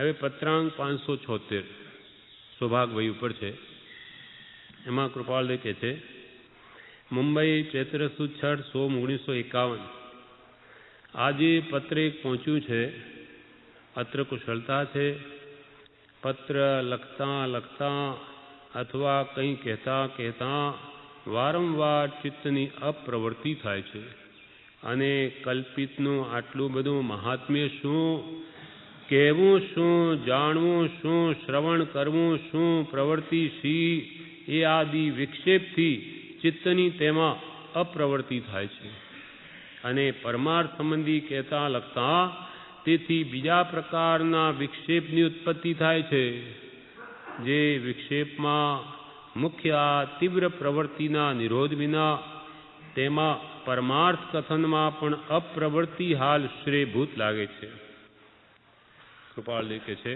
હવે પત્રાંક 576 સૌભાગભાઈ ઉપર છે. એમાં કૃપાલ કહે છે, મુંબઈ ચૈત્ર સુદ 6/1951 આજે પત્ર એક પહોંચ્યું છે. અત્ર કુશળતા છે. પત્ર લખતા લખતા અથવા કંઈ કહેતા કહેતા વારંવાર ચિત્તની અપ્રવૃત્તિ થાય છે અને કલ્પિતનું આટલું બધું મહાત્મ્ય શું, કહેવું શું, જાણવું શું, શ્રવણ કરવું શું, પ્રવૃત્તિ શી, એ આદિ વિક્ષેપથી ચિત્તની તેમાં અપ્રવૃત્તિ થાય છે અને પરમાર્થ સંબંધી કહેતા લખતા તેથી બીજા પ્રકારના વિક્ષેપની ઉત્પત્તિ થાય છે. જે વિક્ષેપમાં મુખ્ય આ તીવ્ર પ્રવૃત્તિના નિરોધ વિના તેમાં પરમાર્થ કથનમાં પણ અપ્રવૃત્તિ હાલ શ્રેયભૂત લાગે છે. કૃપાળ લેખે છે,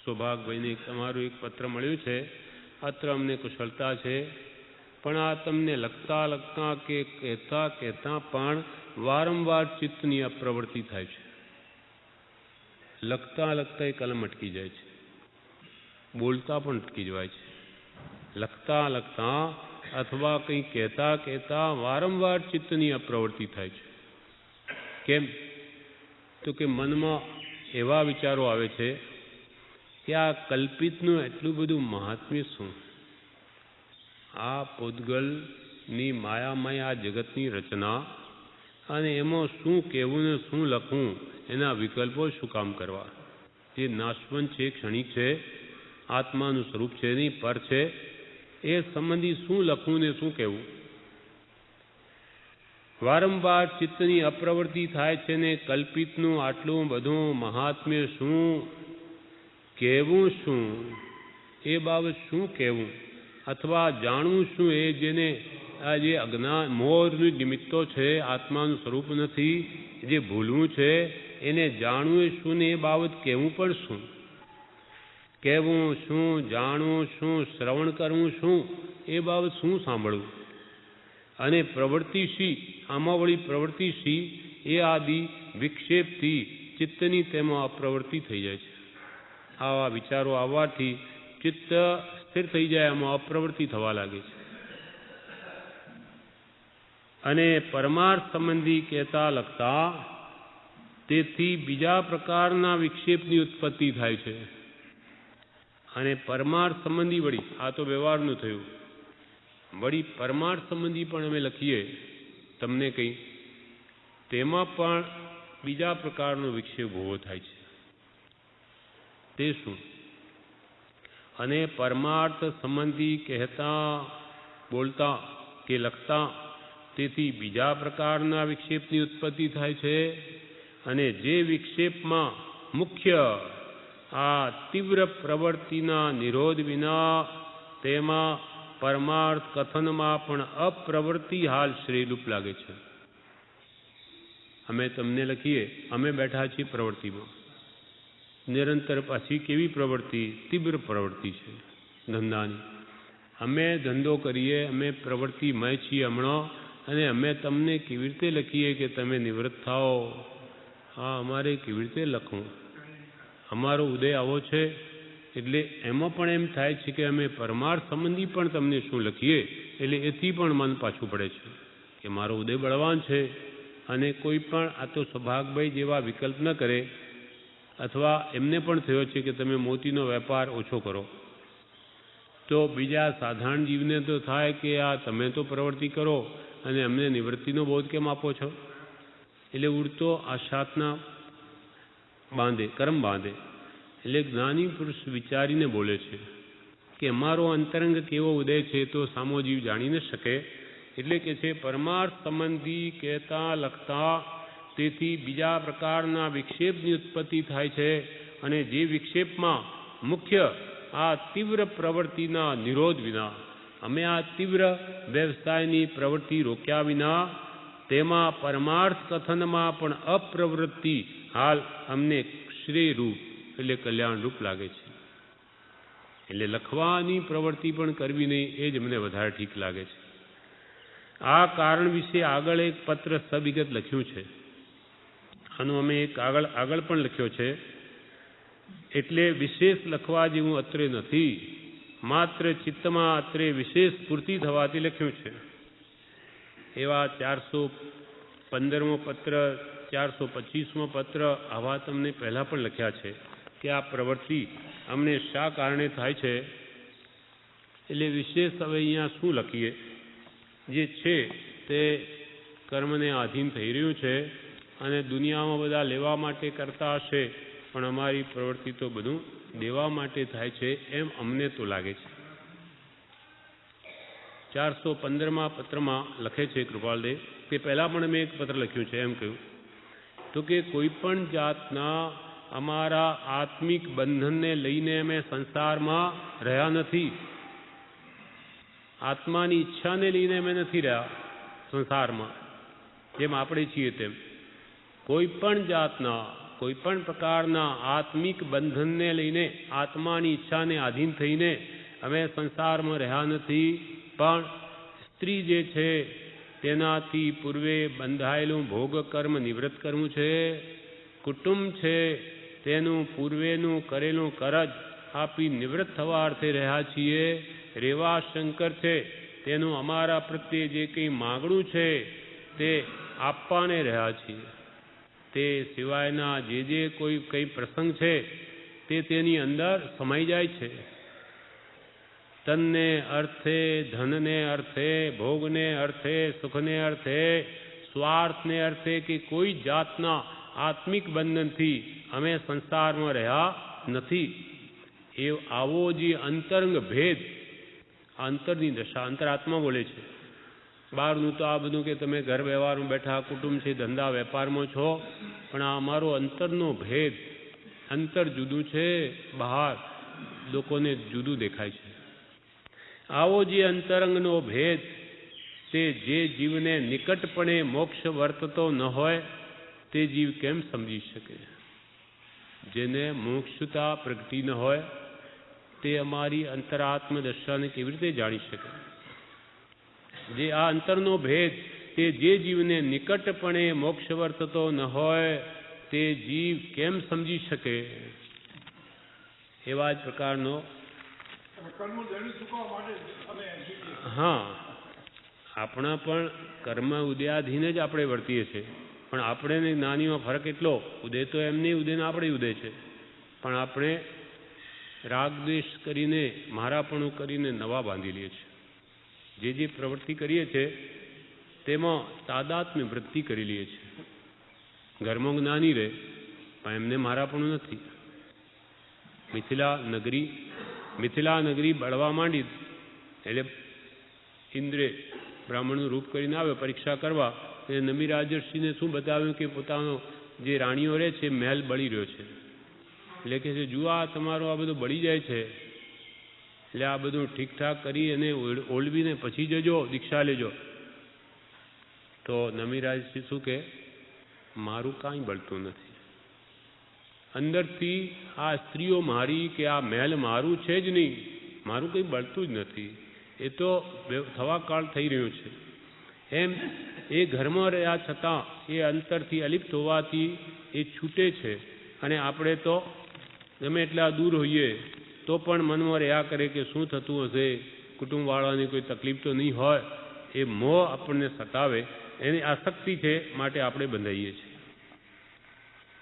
સૌભાગભાઈને તમારું એક પત્ર મળ્યું છે. અત્ર અમને કુશળતા છે, પણ આ તમને લખતા લખતા કે કહેતા કહેતા પણ વારંવાર ચિત્તની અપ્રવૃત્તિ થાય છે. લખતા લખતા એ કલમ અટકી જાય છે, બોલતા પણ અટકી જવાય છે. લખતા લખતા અથવા કંઈ કહેતા કહેતા વારંવાર ચિત્તની અપ્રવૃત્તિ થાય છે. કેમ? તો કે મનમાં એવા વિચારો આવે છે કે આ કલ્પિતનું એટલું બધું મહાત્મ્ય શું, આ પૂતગલની માયામય આ જગતની રચના અને એમાં શું કહેવું ને શું લખવું, એના વિકલ્પો શું કામ કરવા? જે નાશવંત છે, ક્ષણિક છે, આત્માનું સ્વરૂપ છે, એની પર છે, એ સંબંધી શું લખવું ને શું કહેવું? વારંવાર ચિત્તની અપ્રવૃત્તિ થાય છે ને કલ્પિતનું આટલું બધું મહાત્મ્ય શું, કહેવું શું, એ બાબત શું કહેવું અથવા જાણવું શું, એ જેને આ જે અજ્ઞાન મોહનું નિમિત્તો છે, આત્માનું સ્વરૂપ નથી, જે ભૂલવું છે એને જાણવું શું ને એ બાબત કહેવું પણ શું? કહેવું શું, જાણવું શું, શ્રવણ કરવું શું, એ બાબત શું સાંભળવું? અને પ્રવૃત્તિ શી, આમાં વળી પ્રવૃત્તિ શી, એ આદિ વિક્ષેપથી ચિત્તની તેમાં અપ્રવૃત્તિ થઈ જાય છે. આવા વિચારો આવવાથી ચિત્ત સ્થિર થઈ જાય, એમાં અપ્રવૃત્તિ થવા લાગે છે અને પરમાર્થ સંબંધી કહેતા લખતા તેથી બીજા પ્રકારના વિક્ષેપની ઉત્પત્તિ થાય છે. અને પરમાર્થ સંબંધી વળી, આ તો વ્યવહારનું થયું, વળી પરમાર્થ સંબંધી પણ અમે લખીએ તમને કંઈ, તેમાં પણ બીજા પ્રકારનો વિક્ષેપ ઊભો થાય છે. તે શું? અને પરમાર્થ સંબંધી કહેતા બોલતા કે લખતા તેથી બીજા પ્રકારના વિક્ષેપની ઉત્પત્તિ થાય છે અને જે વિક્ષેપમાં મુખ્ય આ તીવ્ર પ્રવૃત્તિના નિરોધ વિના તેમાં પરમાર્થ કથનમાં પણ અપ્રવૃત્તિ હાલ શ્રેયરૂપ લાગે છે. અમે તમને લખીએ, અમે બેઠા છીએ પ્રવૃત્તિમાં, નિરંતર પાછી કેવી પ્રવૃત્તિ? તીવ્ર પ્રવૃત્તિ છે ધંધાની. અમે ધંધો કરીએ, અમે પ્રવૃત્તિમય છીએ હમણાં, અને અમે તમને કેવી રીતે લખીએ કે તમે નિવૃત્ત થાઓ? હા, અમારે કેવી રીતે લખવું? અમારો ઉદય આવો છે એટલે એમાં પણ એમ થાય છે કે અમે પરમાર્થ સંબંધી પણ તમને શું લખીએ, એટલે એથી પણ મન પાછું પડે છે કે મારો ઉદય બળવાન છે અને કોઈ પણ આ તો સૌભાગભાઈ જેવા વિકલ્પ ન કરે, અથવા એમને પણ થયો છે કે તમે મોતીનો વેપાર ઓછો કરો, તો બીજા સાધારણ જીવને તો થાય કે આ તમે તો પ્રવૃત્તિ કરો અને અમને નિવૃત્તિનો બોધ કેમ આપો છો? એટલે ઉડતો આશાતના બાંધે, કર્મ બાંધે. એટલે જ્ઞાની પુરુષ વિચારીને બોલે છે કે અમારો અંતરંગ કેવો ઉદય છે તો સામો જીવ જાણી ન શકે. એટલે કે છે પરમાર્થ સંબંધી કહેતા લખતા તેથી બીજા પ્રકારના વિક્ષેપની ઉત્પત્તિ થાય છે અને જે વિક્ષેપમાં મુખ્ય આ તીવ્ર પ્રવૃત્તિના નિરોધ વિના, અમે આ તીવ્ર વ્યવસાયની પ્રવૃત્તિ રોક્યા વિના તેમાં પરમાર્થ કથનમાં પણ અપ્રવૃત્તિ હાલ અમને શ્રેયરૂપ એટલે કલ્યાણરૂપ લાગે છે. એટલે લખવાની પ્રવૃત્તિ પણ કરવી નહીં, એ જ મને વધારે ઠીક લાગે છે. આ કારણ વિશે આગળ એક પત્ર સવિગત લખ્યું છે. આનું અમે એક આગળ પણ લખ્યો છે. એટલે વિશેષ લખવા જેવું અત્રે નથી, માત્ર ચિત્તમાં અત્રે વિશેષ પૂર્તિ થવાથી લખ્યું છે. એવા 415મો પત્ર, 425મો પત્ર આવા તમને પહેલાં પણ લખ્યા છે કે આ પ્રવૃત્તિ અમને શા કારણે થાય છે. એટલે વિશેષ હવે અહીંયા શું લખીએ, જે છે તે કર્મને આધીન થઈ રહ્યું છે અને દુનિયામાં બધા લેવા માટે કરતા હશે, પણ અમારી પ્રવૃત્તિ તો બધું દેવા માટે થાય છે એમ અમને તો લાગે છે. 415મા પત્રમાં લખે છે કૃપાલદેવ કે પહેલાં પણ મેં એક પત્ર લખ્યું છે, એમ કહ્યું તો કે કોઈ પણ જાતના અમારા આત્મિક બંધનને લઈને અમે સંસારમાં રહ્યા નથી. આત્માની ઈચ્છાને લઈને અમે નથી રહ્યા સંસારમાં, જેમ આપણે છીએ તેમ. કોઈ પણ જાતના, કોઈ પણ પ્રકારના આત્મિક બંધનને લઈને, આત્માની ઈચ્છાને આધીન થઈને અમે સંસારમાં રહ્યા નથી. પણ સ્ત્રી જે છે તેનાથી પૂર્વે બંધાયેલું ભોગ કર્મ નિવૃત્ત કરવું છે. કુટુંબ છે તેનું પૂર્વેનું કરેલું કરજ આપી નિવૃત્ત થવા અર્થે રહ્યા છીએ. રેવા શંકર છે તેનું અમારા પ્રત્યે જે કંઈ માગણું છે તે આપવાને રહ્યા છીએ. તે સિવાયના જે કંઈ પ્રસંગ છે તે તેની અંદર સમાઈ જાય છે. તનને અર્થે, ધનને અર્થે, ભોગને અર્થે, સુખને અર્થે, સ્વાર્થને અર્થે કે કોઈ જાતના આત્મિક બંધનથી અમે સંસારમાં રહ્યા નથી. એ આવો જે અંતરંગ ભેદ, અંતરની દશા, અંતરાત્મા બોલે છે. બહારનું તો આ બધું કે તમે ઘર વ્યવહારમાં બેઠા, કુટુંબ છે, ધંધા વેપારમાં છો, પણ આ અમારો અંતરનો ભેદ, અંતર જુદું છે, બહાર લોકોને જુદું દેખાય છે. આવો જે અંતરંગનો ભેદ તે જે જીવને નિકટપણે મોક્ષ વર્તતો ન હોય તે જીવ કેમ સમજી શકે? જેને મોક્ષતા પ્રગટી ન હોય તે અમારી અંતરાત્મ દશાને કેવી રીતે જાણી શકે? જે આ અંતરનો ભેદ તે જે જીવને નિકટપણે મોક્ષ વર્તતો ન હોય તે જીવ કેમ સમજી શકે? એવા જ પ્રકારનો હા, આપણા પણ કર્મ ઉદયાધીન જ આપણે વર્તીએ છીએ, પણ આપણે જ્ઞાનીમાં ફરક એટલો, ઉદય તો એમની ઉદય ને આપણે ઉદય છે, પણ આપણે રાગદ્વેષ કરીને, મારાપણું કરીને નવા બાંધી લઈએ છીએ. જે પ્રવૃત્તિ કરીએ છીએ તેમાં તાદાત્મ્ય વૃત્તિ કરી લઈએ છીએ. ઘરમાં જ્ઞાની રહે પણ એમને મારાપણું નથી. મિથિલા નગરી બળવા માંડી એટલે ઇન્દ્રે બ્રાહ્મણનું રૂપ કરીને આવે પરીક્ષા કરવા. એ નમી રાજર્ષિને શું બતાવ્યું કે પોતાનો જે રાણીઓ રહે છે મહેલ બળી રહ્યો છે. એટલે કે છે જુઓ આ તમારો આ બધું બળી જાય છે, એટલે આ બધું ઠીકઠાક કરી અને ઓળવીને પછી જજો, દીક્ષા લેજો. તો નમી રાજર્ષિ શું કે મારું કાંઈ બળતું નથી. અંદરથી આ સ્ત્રીઓ મારી કે આ મહેલ મારું છે જ નહીં, મારું કંઈ બળતું જ નથી. એ તો થવા કાળ થઈ રહ્યું છે. એમ એ ઘરમાં રહ્યા છતાં એ અંતરથી અલિપ્ત હોવાથી એ છૂટે છે. અને આપણે તો ગમે એટલા દૂર હોઈએ તો પણ મનમાં રહ્યા કરે કે શું થતું હશે, કુટુંબવાળાની કોઈ તકલીફ તો નહીં હોય. એ મોહ આપણને સતાવે, એની આસક્તિ છે માટે આપણે બંધાઈએ છીએ.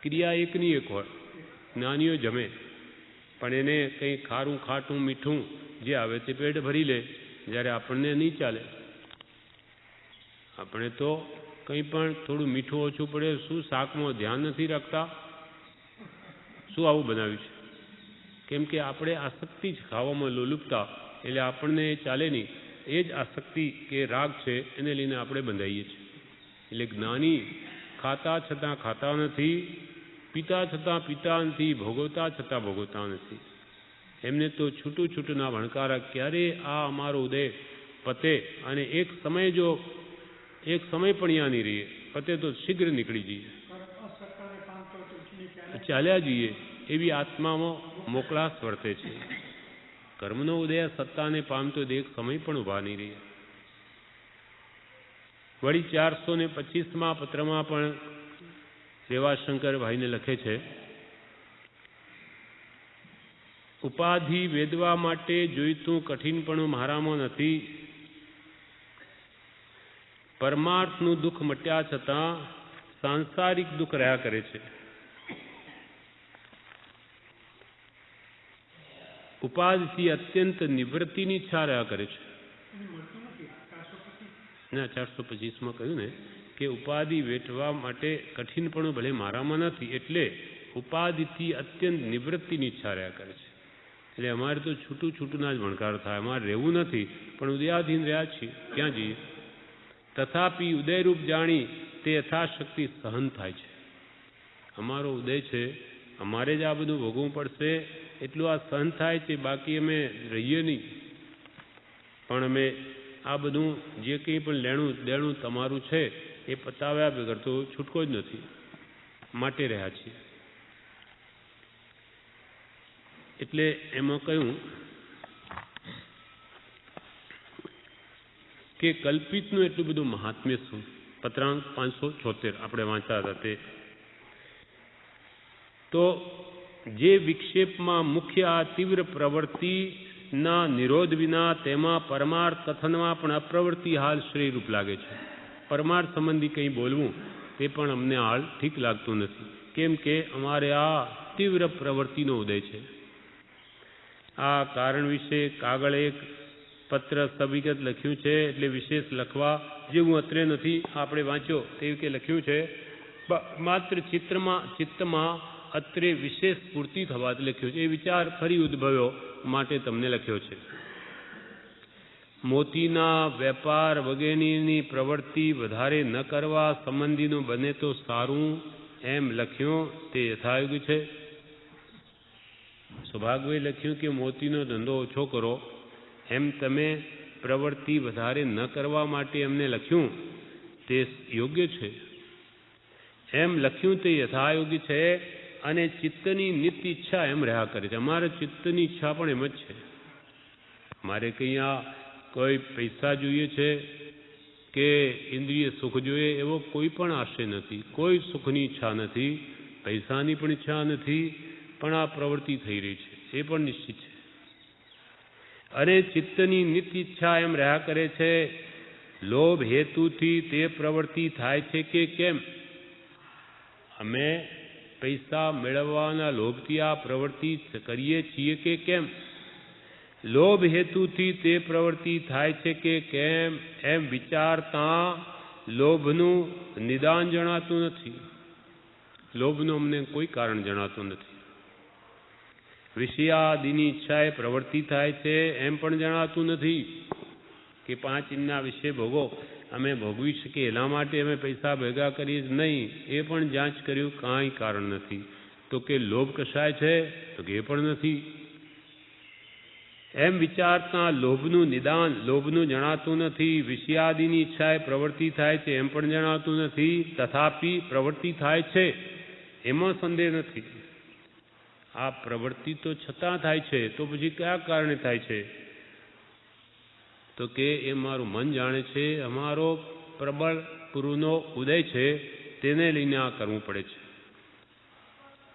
ક્રિયા એકની એક હોય, જ્ઞાનીઓ જમે પણ એને કંઈ ખારું ખાટું મીઠું જે આવે તે પેટ ભરી લે, જ્યારે આપણને નહીં ચાલે. આપણે તો કંઈ પણ થોડું મીઠું ઓછું પડે, શું શાકમાં ધ્યાન નથી રાખતા, શું આવું બનાવ્યું છે? કેમ કે આપણે આસક્તિ જ ખાવામાં લોલુપતા, એટલે આપણને એ ચાલે નહીં. એ જ આસક્તિ કે રાગ છે એને લઈને આપણે બંધાઈએ છીએ. એટલે જ્ઞાની ખાતા છતાં ખાતા નથી, પીતા છતાં પીતા નથી, ભોગવતા છતાં ભોગવતા નથી. એમને તો છૂટું છૂટુંના ભણકારા ક્યારે આ અમારો ઉદય પતે અને એક સમય પણ યા નહીં રહીએ, પતે તો શીઘ્ર નીકળી જઈએ, ચાલ્યા જઈએ, એવી આત્મામાં મોકળાશ વર્તે છે. કર્મનો ઉદય સત્તાને પામતો એક સમય પણ ઊભા નહીં રહીએ. વળી 425મા પત્રમાં પણ રેવાશંકર ભાઈને લખે છે ઉપાધિ વેદવા માટે જોઈતું કઠિનપણું મારામાં નથી. પરમાર્થનું દુઃખ મટ્યા છતાં સાંસારિક દુઃખ રહ્યા કરે છે. ઉપાધિથી અત્યંત નિવૃત્તિની ઈચ્છા રહ્યા કરે છે. ના 425માં કહ્યું ને કે ઉપાધિ વેઠવા માટે કઠિનપણું ભલે મારામાં નથી, એટલે ઉપાધિથી અત્યંત નિવૃત્તિની ઈચ્છા રહ્યા કરે છે. એટલે અમારે તો છૂટું છૂટુંના જ ભણકાર થાય, અમારે રહેવું નથી, પણ ઉદયાધીન રહ્યા છીએ, ક્યાં જઈએ? તથાપી ઉદયરૂપ જાણી તે યથાશક્તિ સહન થાય છે. અમારો ઉદય છે, અમારે જ આ બધું ભોગવવું પડશે એટલું આ સહન થાય છે, બાકી અમે રહીએ નહીં. પણ અમે આ બધું જે કંઈ પણ લેણું દેણું તમારું છે એ પતાવ્યા વગર તો છૂટકો જ નથી, માટે રહ્યા છીએ. એટલે એમાં કહ્યું કે કલ્પિતનું એટલું બધું મહાત્મ્ય શું? પત્રાંક 576 આપણે વાંચ્યા હતા તે. તો જે વિક્ષેપમાં મુખ્ય આ તીવ્ર પ્રવૃત્તિના નિરોધ વિના તેમાં પરમાર્થ કથનમાં પણ અપ્રવૃત્તિ હાલ શ્રેયરૂપ લાગે છે. પરમાર્થ સંબંધી કંઈ બોલવું તે પણ અમને હાલ ઠીક લાગતું નથી, કેમ કે અમારે આ તીવ્ર પ્રવૃત્તિનો ઉદય છે. આ કારણ વિશે કાગળ એક પત્ર સવિગત લખ્યું છે, એટલે વિશેષ લખવા જેવું અત્રે નથી. આપણે વાંચ્યો તે કે લખ્યું છે, માત્ર ચિત્તમાં અત્રે વિશેષ પૂર્તિ થવાથી લખ્યું છે. એ વિચાર ફરી ઉદ્ભવ્યો માટે તમને લખ્યો છે. મોતીના વેપાર વગેરેની પ્રવૃત્તિ વધારે ન કરવા સંબંધીનું બને તો સારું એમ લખ્યું તે યથાયોગ્ય છે. સૌભાગ્યે લખ્યું કે મોતીનો ધંધો ઓછો કરો, એમ તમે પ્રવૃત્તિ વધારે ન કરવા માટે એમને લખ્યું તે યોગ્ય છે. એમ લખ્યું તે યથાયોગ્ય છે અને ચિત્તની નિત્ય ઈચ્છા એમ રહ્યા કરે છે. અમારે ચિત્તની ઈચ્છા પણ એમ જ છે. મારે કંઈ આ કોઈ પૈસા જોઈએ છે કે ઇન્દ્રિય સુખ જોઈએ એવો કોઈ પણ આશય નથી, કોઈ સુખની ઈચ્છા નથી, પૈસાની પણ ઈચ્છા નથી, પણ આ પ્રવૃત્તિ થઈ રહી છે એ પણ નિશ્ચિત છે. અને ચિત્તની નિત્ય ઈચ્છા એમ રહ્યા કરે છે. લોભ હેતુથી તે પ્રવૃત્તિ થાય છે કે કેમ? અમે પૈસા મેળવવાના લોભથી આ પ્રવૃત્તિ કરીએ છીએ કે કેમ? લોભ હેતુથી તે પ્રવૃત્તિ થાય છે કે કેમ એમ વિચારતા લોભનું નિદાન જણાતું નથી. લોભનું અમને કોઈ કારણ જણાતું નથી. વિષયાદિની ઈચ્છાએ પ્રવૃત્તિ થાય છે એમ પણ જણાતું નથી કે 5 ઇંચના વિષય ભોગો અમે ભોગવી શકીએ એના માટે અમે પૈસા ભેગા કરીએ જ નહીં, એ પણ જાંચ કર્યું, કાંઈ કારણ નથી. તો કે લોભ કશાય છે? તો કે એ પણ નથી. એમ વિચારતા લોભનું નિદાન લોભનું જણાતું નથી. વિષયાદિની ઈચ્છાએ પ્રવૃત્તિ થાય છે એમ પણ જણાતું નથી. તથાપી પ્રવૃત્તિ થાય છે એમાં સંદેહ નથી. આ પ્રવૃત્તિ તો છતાં થાય છે, તો પછી કયા કારણે થાય છે? તો કે એ મારું મન જાણે છે, અમારો પ્રબળ પૂર્વનો ઉદય છે, તેને લઈને આ કરવું પડે છે.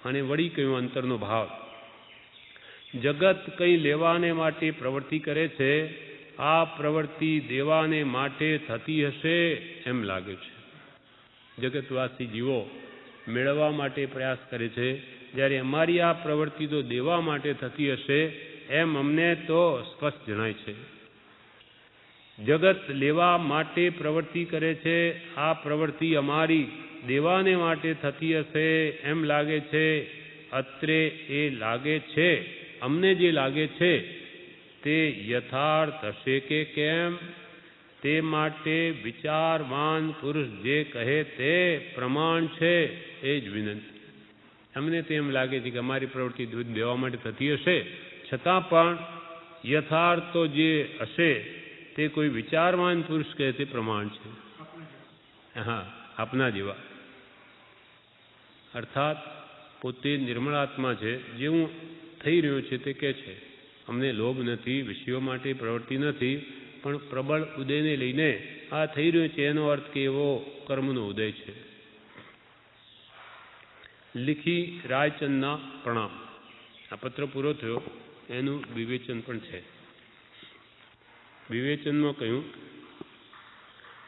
અને વળી કહ્યું અંતરનો ભાવ. જગત કંઈ લેવાને માટે પ્રવૃત્તિ કરે છે, આ પ્રવૃત્તિ દેવાને માટે થતી હશે એમ લાગે છે. જગતવાસી જીવો મેળવવા માટે પ્રયાસ કરે છે, જ્યારે અમારી આ પ્રવૃત્તિ તો દેવા માટે થતી હશે એમ અમને તો સ્પષ્ટ જણાય છે. જગત લેવા માટે પ્રવૃત્તિ કરે છે, આ પ્રવૃત્તિ અમારી દેવાને માટે થતી હશે એમ લાગે છે. અત્રે એ લાગે છે, અમને જે લાગે છે તે યથાર્થ હશે કે કેમ, તે માટે વિચારવાન પુરુષ જે કહે તે પ્રમાણ છે એ જ વિનંતી. અમને તેમ લાગે છે કે અમારી પ્રવૃત્તિ દેવા માટે થતી હશે, છતાં પણ યથાર્થ તો જે હશે તે કોઈ વિચારવાન પુરુષ કહે તે પ્રમાણ છે. હા, આપના જેવા. અર્થાત પોતે નિર્મળ આત્મા છે, જેવું થઈ રહ્યું છે તે કહે છે. અમને લોભ નથી, વિષયો માટે પ્રવૃત્તિ નથી, પણ પ્રબળ ઉદયને લઈને આ થઈ રહ્યું છે, એનો અર્થ કે એવો કર્મનો ઉદય છે. લીખી રાયચંદના પ્રણામ. આ પત્ર પૂરો થયો. એનું વિવેચન પણ છે. વિવેચનમાં કહ્યું,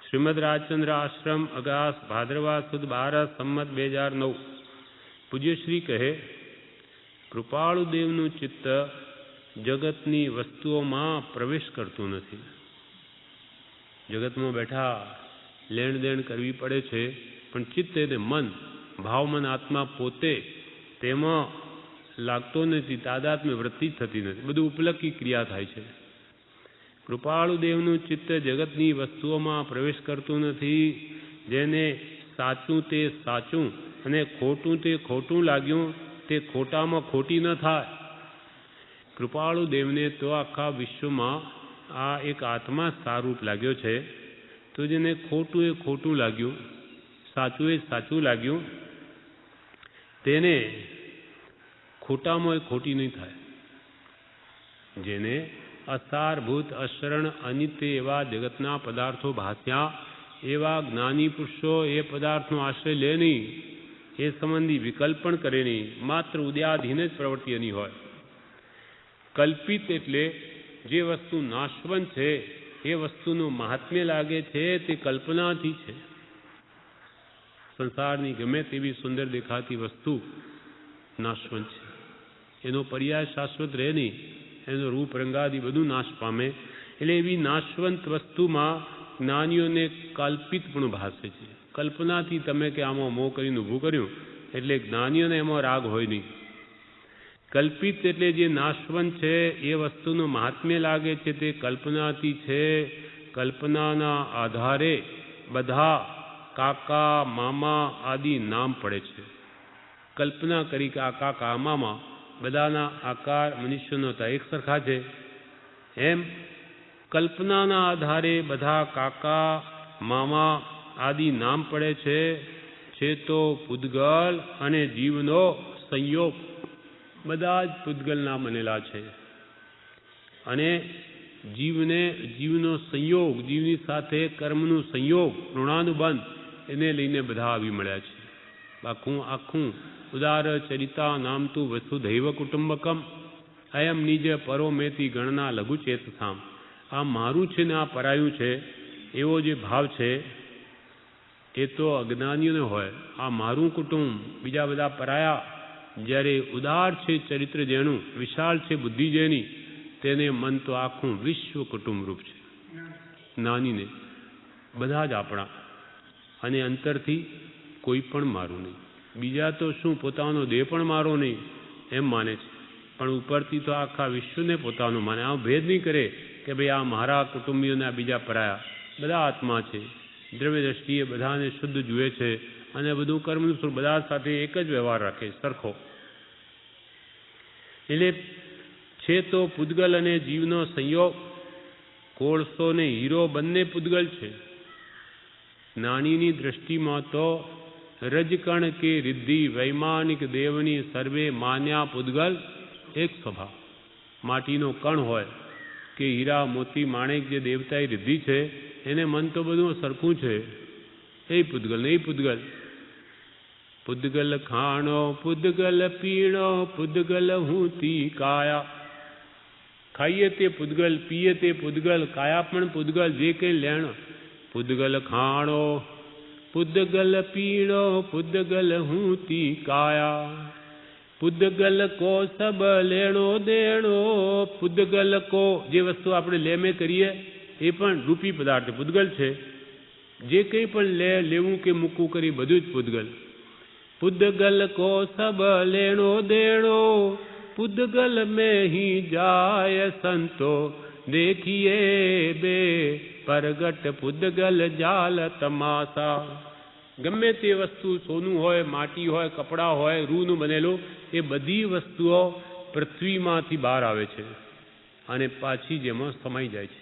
શ્રીમદ રાજચંદ્ર આશ્રમ અગાસ ભાદરવા સુદ 12 સંમત 2009. પૂજ્યશ્રી કહે, કૃપાળુદેવનું ચિત્ત જગતની વસ્તુઓમાં પ્રવેશ કરતું નથી. જગતમાં બેઠા લેણ દેણ કરવી પડે છે, પણ ચિત્ત એટલે મન, ભાવમન આત્મા પોતે તેમાં લાગતો નથી, તાદાત્મ્ય વૃત્તિ થતી નથી, બધું ઉપલકી ક્રિયા થાય છે. કૃપાળુદેવનું ચિત્ત જગતની વસ્તુઓમાં પ્રવેશ કરતું નથી. જેને સાચું તે સાચું અને ખોટું તે ખોટું લાગ્યું તે ખોટામાં ખોટી ન થાય. કૃપાળુદેવને તો આખા વિશ્વમાં આ એક આત્મા સારૂપ લાગ્યો છે, તો જેને ખોટું એ ખોટું લાગ્યું, સાચું એ સાચું લાગ્યું, તેને ખોટામાં એ ખોટી નહીં થાય. જેને અસારભૂત અશરણ અનિત્ય એવા જગતના પદાર્થો ભાસ્યા, એવા જ્ઞાની પુરુષો એ પદાર્થનો આશ્રય લે નહીં, એ સંબંધી વિકલ્પ પણ કરે નહીં, માત્ર ઉદયાધીન જ પ્રવૃત્તિ એની હોય. કલ્પિત એટલે જે વસ્તુ નાશવંત છે, એ વસ્તુનું મહાત્મ્ય લાગે છે તે કલ્પનાથી છે. સંસારની ગમે તેવી સુંદર દેખાતી વસ્તુ નાશવંત છે, એનો પર્યાય શાશ્વત રહે નહીં, એનો રૂપ રંગાદી બધું નાશ પામે. એટલે એવી નાશવંત વસ્તુમાં જ્ઞાનીઓને કલ્પિત પણ ભાસે છે. કલ્પનાથી તમે કે આમાં મોં કરીને ઊભું કર્યું એટલે જ્ઞાનીઓને એમાં રાગ હોય નહીં. કલ્પિત એટલે જે નાશવંત છે એ વસ્તુનું મહાત્મ્ય લાગે છે તે કલ્પનાથી છે. કલ્પનાના આધારે બધા કાકા મામા આદિ નામ પડે છે. કલ્પના કરી કે આ કાકા મામા બધાના આકાર મનુષ્યનો તો એક સરખા છે, એમ કલ્પનાના આધારે બધા કાકા મામા આદિ નામ પડે છે તો પૂતગલ અને જીવનો સંયોગ બધા જ પૂતગલના બનેલા છે. અને જીવનો સંયોગ, જીવની સાથે કર્મનું સંયોગ, ઋણાનુબંધ એને લઈને બધા આવી મળ્યા છે. આખું ઉદાર ચરિતા નામ તું વસુધૈવ કુટુંબકમ અયમ નિજ પરોમેતિ ગણના લઘુ ચેતસામ. આ મારું છે ને આ પરાયું છે એવો જે ભાવ છે એ તો અજ્ઞાનીઓને હોય. આ મારું કુટુંબ, બીજા બધા પરાયા. જ્યારે ઉદાર છે ચરિત્ર જેનું, વિશાળ છે બુદ્ધિ જેની, તેને મન તો આખું વિશ્વ કુટુંબ રૂપ છે. નાનીને બધા જ આપણા, અને અંતરથી કોઈ પણ મારું નહીં. બીજા તો શું પોતાનો દેહ પણ મારો નહીં એમ માને છે, પણ ઉપરથી તો આખા વિશ્વને પોતાનું માને. આ ભેદ નહીં કરે કે ભાઈ આ મારા કુટુંબીઓને આ બીજા પરાયા. બધા આત્મા છે, દ્રવ્ય દ્રષ્ટિએ બધાને શુદ્ધ જુએ છે, અને બધું કર્મનું સ્વરૂપ બધા સાથે એક જ વ્યવહાર રાખે સરખો. એટલે છે તો પૂતગલ અને જીવનો સંયોગ. કોળસો ને હીરો બંને પૂતગલ છે. નાનીની દ્રષ્ટિમાં તો રજકણ કે રિદ્ધિ વૈમાનિક દેવની સર્વે માન્યા પૂતગલ એક સ્વભાવ. માટીનો કણ હોય કે હીરા મોતી માણેક જે દેવતાએ રિદ્ધિ છે, એને મન તો બધું સરખું છે. એ પૂતગલ નહીં. પૂતગલ ખાણો પૂતગલ પીણો પૂતગલ હું તી કાયા. ખાઈએ તે પૂતગલ, પીએ તે પૂતગલ, કાયા પણ પૂતગલ. જે કંઈ લેણ પૂતગલ ખાણો પૂતગલ પીણો પૂતગલ હું તી કાયા. પૂતગલ કો સબ લેણો દેણો પૂતગલ કો. જે વસ્તુ આપણે લેમે કરીએ એ પણ રૂપી પદાર્થ પૂતગલ છે. જે કંઈ પણ લેવું કે મૂકવું કરી બધું જ પૂતગલ. પૂતગલ કો સબ લેણો દેણો પૂતગલ મેં હી જાય સંતો દેખીએ બે પરગટ પૂતગલ જાલ તમાસા. ગમે તે વસ્તુ, સોનું હોય, માટી હોય, કપડાં હોય, રૂનું બનેલું, એ બધી વસ્તુઓ પૃથ્વીમાંથી બહાર આવે છે અને પાછી જેમાં સમાઈ જાય છે.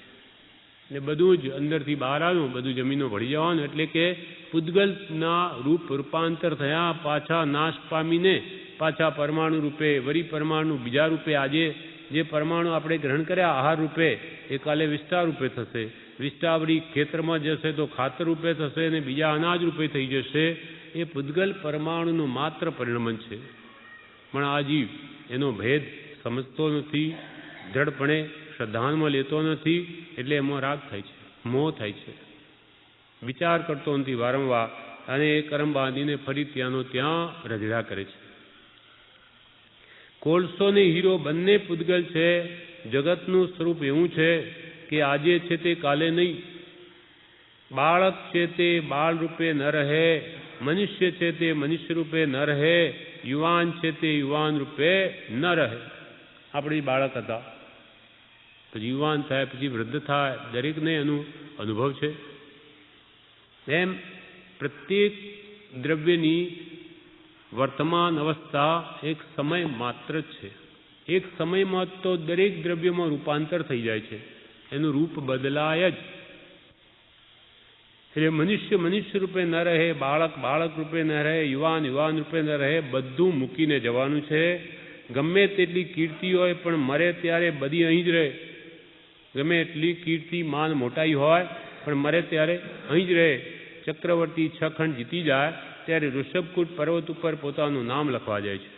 ને બધું જ અંદરથી બહાર આવ્યું, બધું જમીનો ભળી જવાનું. એટલે કે પૂતગલના રૂપાંતર થયા, પાછા નાશ પામીને પાછા પરમાણુ રૂપે, વરી પરમાણુ બીજા રૂપે. આજે જે પરમાણુ આપણે ગ્રહણ કર્યા આહાર રૂપે, એ કાલે વિષ્ટા રૂપે થશે. વિષ્ટા વળી ખેતરમાં જશે તો ખાતર રૂપે થશે, અને બીજા અનાજ રૂપે થઈ જશે. એ પૂતગલ પરમાણુનું માત્ર પરિણમન છે. પણ આ જીવ એનો ભેદ સમજતો નથી, દ્રઢપણે શ્રદ્ધામાં લેતો નથી, એટલે એમાં રાગ થાય છે, મોહ થાય છે, વિચાર કરતો નથી વારંવાર, અને એ કર્મ બાંધીને ફરી ત્યાંનો ત્યાં રજડા કરે છે. કોલસો ને હીરો બંને પૂતગલ છે. જગતનું સ્વરૂપ એવું છે કે આજે છે તે કાલે નહીં. બાળક છે તે બાળ રૂપે ન રહે, મનુષ્ય છે તે મનુષ્ય રૂપે ન રહે, યુવાન છે તે યુવાન રૂપે ન રહે. આપણે બાળક હતા, પછી યુવાન થાય, પછી વૃદ્ધ થાય, દરેકને એનો અનુભવ છે. એમ પ્રત્યેક દ્રવ્યની વર્તમાન અવસ્થા એક સમય માત્ર જ છે. એક સમયમાં તો દરેક દ્રવ્યમાં રૂપાંતર થઈ જાય છે, એનું રૂપ બદલાય જ. એટલે મનુષ્ય મનુષ્ય રૂપે ન રહે, બાળક બાળક રૂપે ન રહે, યુવાન યુવાન રૂપે ન રહે, બધું મૂકીને જવાનું છે. ગમે તેટલી કીર્તિ હોય પણ મરે ત્યારે બધી અહીં જ રહે. ગમે એટલી કીર્તિ માન મોટાઈ હોય પણ મરે ત્યારે અહીં જ રહે. ચક્રવર્તી 6 ખંડ જીતી જાય ત્યારે ઋષભકૂટ પર્વત ઉપર પોતાનું નામ લખવા જાય છે.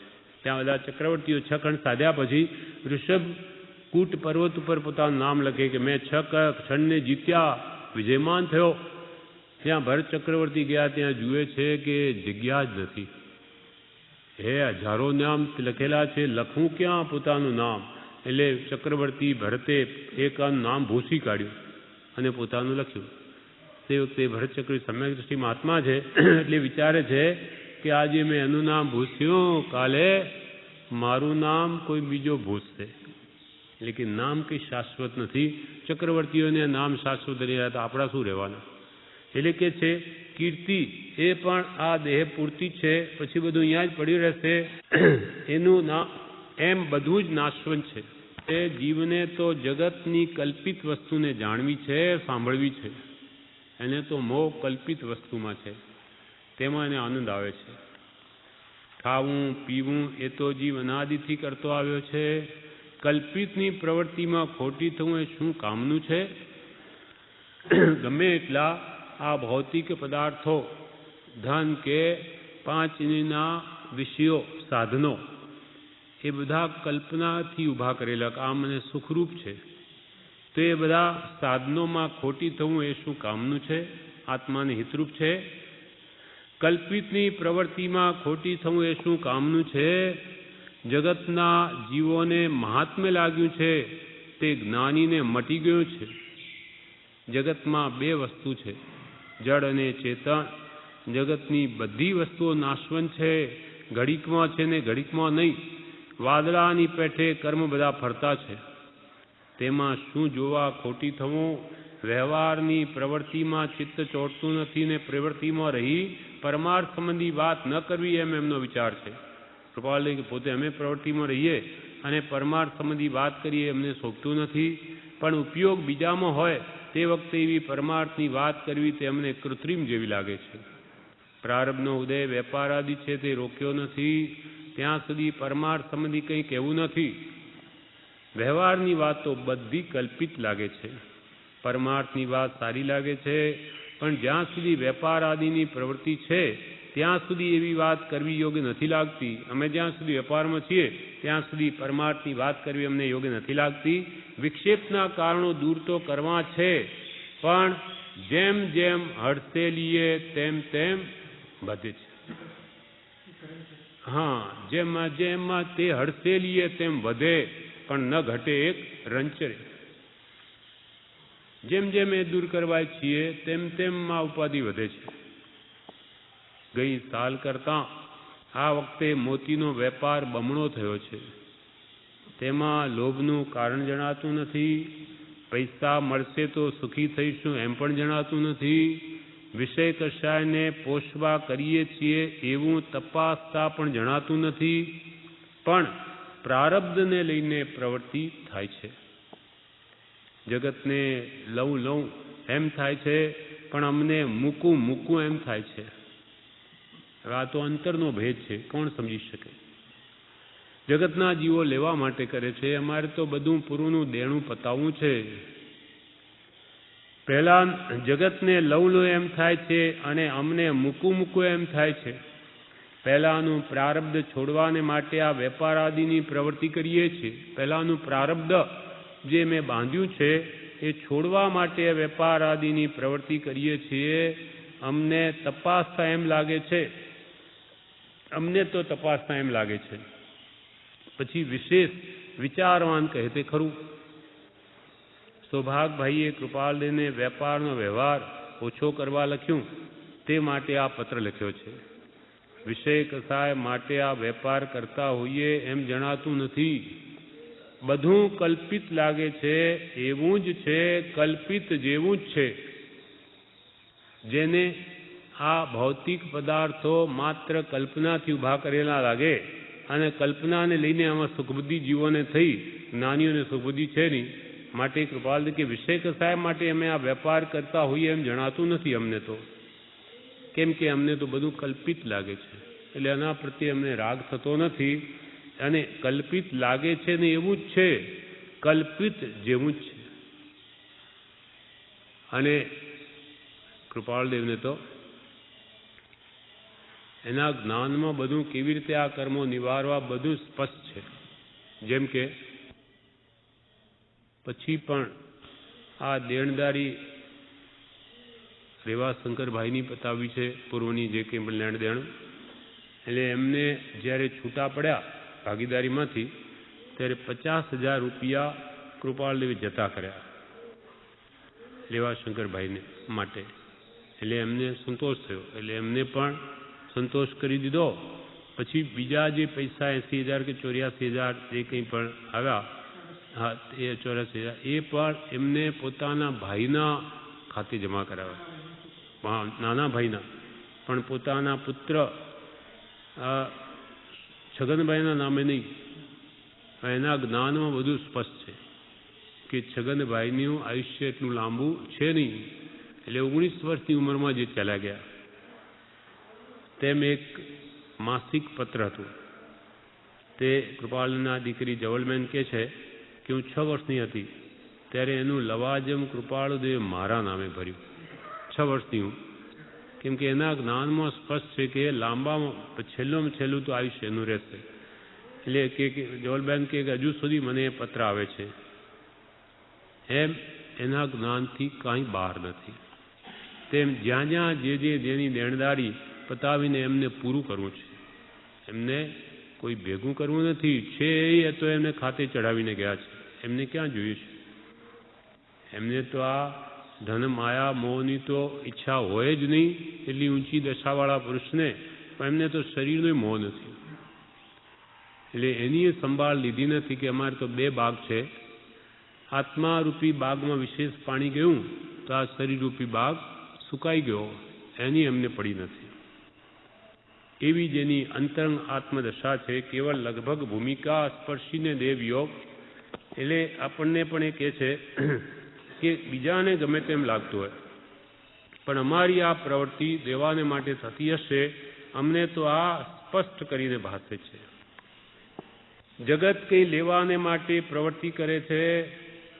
ત્યાં બધા ચક્રવર્તીઓ 6 ખંડ સાધ્યા પછી ઋષભકૂટ પર્વત ઉપર પોતાનું નામ લખે કે મેં 6 ખંડને જીત્યા, વિજયમાન થયો. ત્યાં ભરત ચક્રવર્તી ગયા, ત્યાં જુએ છે કે જગ્યા જ નથી. હજારો નામ લખેલા છે, લખવું ક્યાં પોતાનું નામ? એટલે ચક્રવર્તી ભરતે એક નામ ભૂસી કાઢ્યું અને પોતાનું લખ્યું. તે વખતે ભરત ચક્રવર્તી સમ્યક દ્રષ્ટિ મહાત્મા છે, એટલે વિચારે છે કે આજે મેં એનું નામ ભૂસ્યું, કાલે મારું નામ કોઈ બીજો ભૂસશે. એટલે કે નામ કંઈ શાશ્વત નથી. ચક્રવર્તીઓને નામ શાશ્વત નહીં રહ્યા, તો આપણા શું રહેવાના? એટલે કે છે કીર્તિ એ પણ આ દેહ પૂરતી છે, પછી બધું અહીંયા જ પડ્યું રહેશે. એનું નામ એમ બધું જ નાશવંત છે. એ જીવને તો જગતની કલ્પિત વસ્તુને જાણવી છે, સાંભળવી છે. એને તો મોહ કલ્પિત વસ્તુમાં છે, તેમાં એને આનંદ આવે છે. ખાવું પીવું એ તો જીવ અનાદિથી કરતો આવ્યો છે. કલ્પિતની પ્રવૃત્તિમાં ખોટી થવું એ શું કામનું છે? ગમે એટલા આ ભૌતિક પદાર્થો, ધન કે 5 ઇન્દ્રિયના વિષયો, સાધનો, એ બધા કલ્પનાથી ઊભા કરેલા. આ મને સુખરૂપ છે, તો એ બધા સાધનોમાં ખોટી થવું એ શું કામનું છે? આત્માને હિતરૂપ છે. કલ્પિતની પ્રવૃત્તિમાં ખોટી થવું એ શું કામનું છે? જગતના જીવોને મહાત્મ્ય લાગ્યું છે, તે જ્ઞાનીને મટી ગયું છે. જગતમાં 2 વસ્તુ છે, જડ અને ચેતન. જગતની બધી વસ્તુઓ નાશવંત છે, ઘડીકમાં છે ને ઘડીકમાં નહીં. વાદળાની પેઠે કર્મ બધા ફરતા છે, તેમાં શું જોવા ખોટી થવું? વ્યવહારની પ્રવૃત્તિમાં ચિત્ત ચોંટતું નથી ને પ્રવૃત્તિમાં રહી પરમાર્થ સંબંધી વાત ન કરવી, એમ એમનો વિચાર છે. કૃપાલ કે પોતે અમે પ્રવૃત્તિમાં રહીએ અને પરમાર્થ સંબંધી વાત કરીએ એમને શોભતું નથી, પણ ઉપયોગ બીજામાં હોય તે વખતે એવી પરમાર્થની વાત કરવી તે અમને કૃત્રિમ જેવી લાગે છે. પ્રારબ્ધનો ઉદય વેપાર આદિ છે તે રોક્યો નથી, ત્યાં સુધી પરમાર્થ સંબંધી કંઈ કહેવું નથી. વ્યવહારની વાતો બધી કલ્પિત લાગે છે, પરમાર્થની વાત સારી લાગે છે, પણ જ્યાં સુધી વેપાર આદિની પ્રવૃત્તિ છે ત્યાં સુધી એવી વાત કરવી યોગ્ય નથી લાગતી. અમે જ્યાં સુધી વેપારમાં છીએ ત્યાં સુધી પરમાર્થની વાત કરવી અમને યોગ્ય નથી લાગતી. વિક્ષેપના કારણો દૂર તો કરવા છે, પણ જેમ જેમ હડસેલીએ તેમ તેમ વધે છે. હા, જેમાં જેમાં તે હડસેલીએ તેમ વધે, પણ ન ઘટે એક રંચરે. જેમ જેમ એ દૂર કરવા છીએ તેમ તેમ આ ઉપાધિ વધે છે. ગઈ સાલ કરતાં આ વખતે મોતીનો વેપાર બમણો થયો છે. તેમાં લોભનું કારણ જણાતું નથી. પૈસા મળશે તો સુખી થઈશું એમ પણ જણાતું નથી. વિષય કશાયને પોષવા કરીએ છીએ એવું તપાસતા પણ જણાતું નથી. પણ પ્રારબ્ધને લઈને પ્રવૃત્તિ થાય છે. જગતને લઉં એમ થાય છે, પણ અમને મૂકું એમ થાય છે. આ તો અંતરનો ભેદ છે, કોણ સમજી શકે? જગતના જીવો લેવા માટે કરે છે, અમારે તો બધું પૂરું દેણું પતાવવું છે. પહેલા જગતને લઉં એમ થાય છે અને અમને મૂકું એમ થાય છે. પહેલાંનું પ્રારબ્ધ છોડવાને માટે આ વેપાર આદિની પ્રવૃત્તિ કરીએ છીએ. પહેલાંનું પ્રારબ્ધ જે મેં બાંધ્યું છે એ છોડવા માટે વેપાર આદિની પ્રવૃત્તિ કરીએ છીએ. અમને તપાસતા એમ લાગે છે, અમને તો તપાસતા એમ લાગે છે. પછી વિશેષ વિચારવાન કહે તે ખરું. સૌભાગભાઈએ કૃપાલદેવને વેપારનો વ્યવહાર ઓછો કરવા લખ્યું તે માટે આ પત્ર લખ્યો છે. વિષય કસાય માટે આ વેપાર કરતા હોઈએ એમ જણાતું નથી. બધું કલ્પિત લાગે છે, એવું જ છે, કલ્પિત જેવું જ છે. જેને આ ભૌતિક પદાર્થો માત્ર કલ્પનાથી ઊભા કરેલા લાગે અને કલ્પનાને લઈને આમાં સુખબુદ્ધિ જીવોને થઈ, જ્ઞાનીઓને સુખબુદ્ધિ છે નહીં. માટે કૃપાલ કે વિષય કસાય માટે અમે આ વેપાર કરતા હોઈએ એમ જણાતું નથી અમને તો. કેમ કે અમને તો બધું કલ્પિત લાગે છે, એટલે એના પ્રત્યે અમને રાગ થતો નથી. અને કલ્પિત લાગે છે ને એવું જ છે, કલ્પિત જેવું જ છે. અને કૃપાળદેવને તો એના જ્ઞાનમાં બધું કેવી રીતે આ કર્મો નિવારવા બધું સ્પષ્ટ છે. જેમ કે પછી પણ આ દેણદારી રેવાશંકરભાઈની પતાવી છે, પૂર્વની જે કંઈ પણ લેણ દેણ. એટલે એમને જ્યારે છૂટા પડ્યા ભાગીદારીમાંથી ત્યારે 50,000 રૂપિયા કૃપાળદેવે જતા કર્યા રેવાશંકરભાઈને માટે. એટલે એમને સંતોષ થયો, એટલે એમને પણ સંતોષ કરી દીધો. પછી બીજા જે પૈસા 80,000 કે 84,000 જે કંઈ પણ આવ્યા, હા એ 84,000 એ પણ એમને પોતાના ભાઈના ખાતે જમા કરાવ્યા, નાના ભાઈના. પણ પોતાના પુત્ર છગનભાઈના નામે નહીં. એના જ્ઞાનમાં બધું સ્પષ્ટ છે કે છગનભાઈનું આયુષ્ય એટલું લાંબુ છે નહીં. એટલે 19 વર્ષની ઉંમરમાં જે ચાલ્યા ગયા. તેમ એક માસિક પત્ર હતું. તે કૃપાલના દીકરી જવલબેન કહે છે કે હું 6 વર્ષની હતી ત્યારે એનું લવાજમ કૃપાળદેવે મારા નામે ભર્યું. 6 વર્ષની હું. કેમ કે એના જ્ઞાનમાં સ્પષ્ટ છે કે લાંબામાં છેલ્લું તો આયુષ્ય એનું રહેશે. એટલે કે જવલબેન કે હજુ સુધી મને એ પત્ર આવે છે. એમ એના જ્ઞાનથી કાંઈ બહાર નથી. તેમ જ્યાં જ્યાં જેની દેણદારી પતાવીને એમને પૂરું કરવું છે, એમને કોઈ ભેગું કરવું નથી. છે એ તો એમને ખાતે ચડાવીને ગયા છે. એમને ક્યાં જોયું છે? એમને તો આ ધન માયા મોહની તો ઈચ્છા હોય જ નહીં, એટલી ઊંચી દશાવાળા પુરુષને. પણ એમને તો શરીરનો મોહ નથી, એટલે એની સંભાળ લીધી નથી. કે અમારે તો 2 બાગ છે, આત્મારૂપી બાગમાં વિશેષ પાણી ગયું તો આ શરીરરૂપી બાગ સુકાઈ ગયો, એની એમને પડી નથી. એવી જેની અંતરંગ આત્મદશા છે, કેવળ લગભગ ભૂમિકા સ્પર્શીને દેવ યોગ. એટલે આપણને પણ એ કહે છે કે બીજાને ગમે તેમ લાગતું હોય, પણ અમારી આ પ્રવૃત્તિ દેવાને માટે થતી હશે, અમને તો આ સ્પષ્ટ કરીને ભાસે છે. જગત કંઈ લેવાને માટે પ્રવૃત્તિ કરે છે,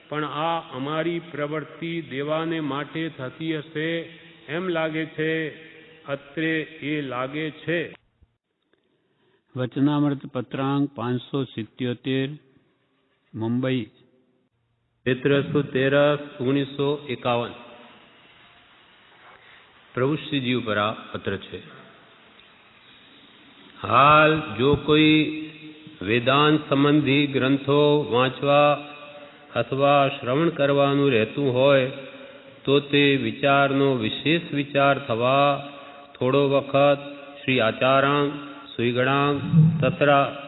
પણ આ અમારી પ્રવૃત્તિ દેવાને માટે થતી હશે એમ લાગે છે. અત્રે એ લાગે છે. વચનામૃત પત્રાંક 577 મુંબઈ 13/13/1951. પ્રભુશ્રીજી ઉપર આ પત્ર છે. હાલ જો કોઈ વેદાંત સંબંધી ગ્રંથો વાંચવા અથવા શ્રવણ કરવાનું રહેતું હોય તો તે વિચારનો વિશેષ વિચાર થવા થોડો વખત શ્રી આચારાંગ, સુઈગણાંગ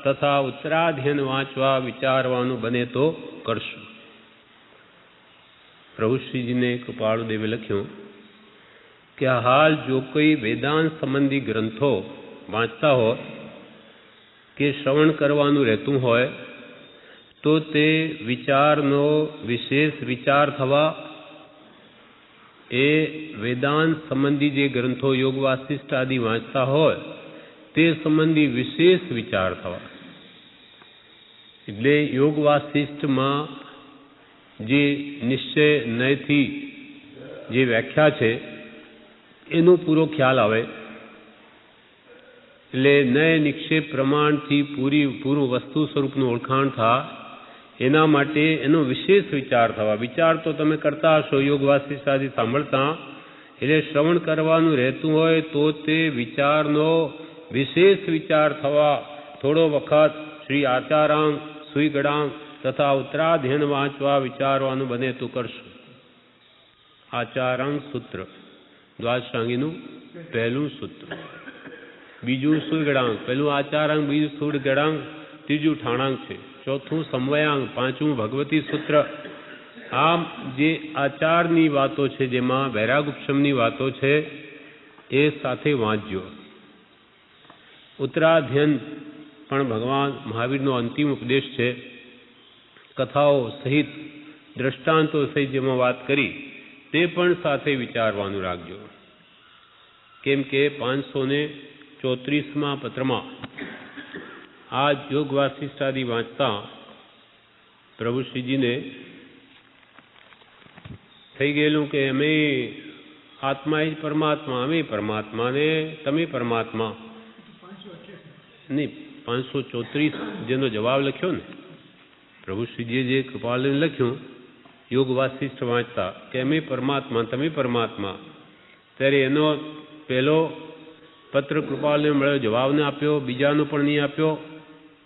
તથા ઉત્તરાધ્યન વાંચવા વિચારવાનું બને તો કરશું. પ્રભુશ્રીજીને કૃપાળુદેવે લખ્યું કે હાલ જો કોઈ વેદાંત સંબંધી ગ્રંથો વાંચતા હોય કે શ્રવણ કરવાનું રહેતું હોય તો તે વિચારનો વિશેષ વિચાર થવા એ વેદાંત સંબંધી જે ગ્રંથો યોગ વાસિષ્ઠ આદિ વાંચતા હોય તે સંબંધી વિશેષ વિચાર થવા. એટલે યોગ વાસિષ્ઠમાં જે નિશ્ચય નયથી જે વ્યાખ્યા છે એનો પૂરો ખ્યાલ આવે. એટલે નય નિક્ષેપ પ્રમાણથી પૂરું વસ્તુ સ્વરૂપનું ઓળખાણ થાય એના માટે એનો વિશેષ વિચાર થવા. વિચાર તો તમે કરતા હશો યોગ વાસિષ્ઠાદિ સાંભળતા, એટલે શ્રવણ કરવાનું રહેતું હોય તો તે વિચારનો વિશેષ વિચાર થવા થોડો વખત શ્રી આચારાંગ સુઈગડાંગ તથા ઉત્તરાધ્યન વાંચવા વિચારવાનું બને તો કરશું. આચારાંગ સૂત્ર દ્વાદશાંગીનું પહેલું સૂત્ર, બીજું સુઈગડાંગ, પહેલું આચારાંગ, બીજું સુઈગડાંગ, ત્રીજું ઠાણાંગ છે, ચોથું સમવયાંગ, પાંચમું ભગવતી સૂત્ર. આમ જે આચારની વાતો છે, જેમાં વૈરાગ ઉપશમની વાતો છે, એ સાથે વાંચજો. ઉત્તરાધ્યન પણ ભગવાન મહાવીરનો અંતિમ ઉપદેશ છે. કથાઓ સહિત દ્રષ્ટાંતો સહિત જેમાં વાત કરી તે પણ સાથે વિચારવાનું રાખજો. કેમ કે 534માં પત્રમાં આ યોગ વાસિષ્ઠાદિ વાંચતા પ્રભુશ્રીજીને થઈ ગયેલું કે અમે આત્મા એ જ પરમાત્મા, અમે પરમાત્મા ને તમે પરમાત્મા. નહીં, 534 જેનો જવાબ લખ્યો ને પ્રભુશ્રીજીએ જે કૃપાલને લખ્યું યોગ વાસિષ્ઠ વાંચતા કે અમે પરમાત્મા તમે પરમાત્મા, ત્યારે એનો પહેલો પત્ર કૃપાલને મળ્યો, જવાબને આપ્યો, બીજાનો પણ નહીં આપ્યો,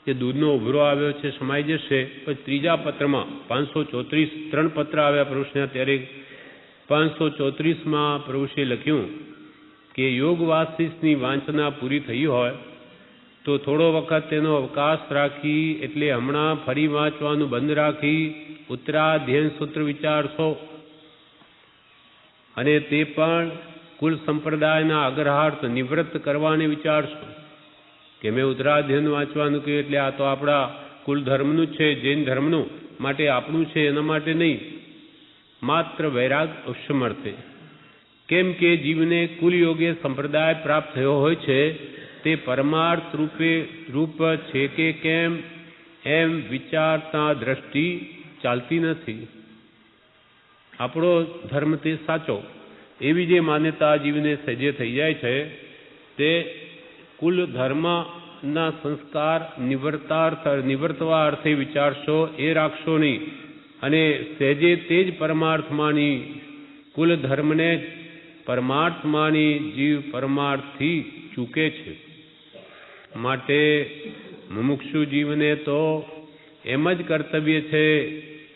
એ દૂધનો ઉભરો આવ્યો છે, સમાઈ જશે. પછી ત્રીજા પત્રમાં 534 3 પત્ર આવ્યા પ્રભુશ્રીના, ત્યારે 534માં પ્રભુશ્રીએ લખ્યું કે યોગ વાસિષ્ઠની વાંચના પૂરી થઈ હોય તો થોડો વખત તેનો અવકાશ રાખી, એટલે હમણાં ફરી વાંચવાનું બંધ રાખી ઉત્તરાધ્યન સૂત્ર વિચારશો, અને તે પણ કુલ સંપ્રદાયના અગ્રહાર્થ નિવૃત્ત કરવાને વિચારશો. કે મેં ઉત્તરાધ્યન વાંચવાનું કહ્યું એટલે આ તો આપણા કુલ ધર્મનું જ છે, જૈન ધર્મનું, માટે આપણું છે, એના માટે નહીં, માત્ર વૈરાગ ઉપશમર્થે. કેમ કે જીવને કુલ યોગે સંપ્રદાય પ્રાપ્ત થયો હોય છે, તે પરમાર્થ રૂપ છે કે કેમ એમ વિચારતા દ્રષ્ટિ ચાલતી નથી. આપણો ધર્મ તે સાચો, એવી જે માન્યતા જીવને સહેજે થઈ જાય છે, તે કુલ ધર્મના સંસ્કાર નિવર્તવા અર્થે વિચારશો, એ રાખશો નહીં, અને સહેજે તે જ પરમાર્થમાની કુલ ધર્મને પરમાર્થમાની જીવ પરમાર્થથી ચૂકે છે. માટે મુમુક્ષુ જીવને તો એમ જ કર્તવ્ય છે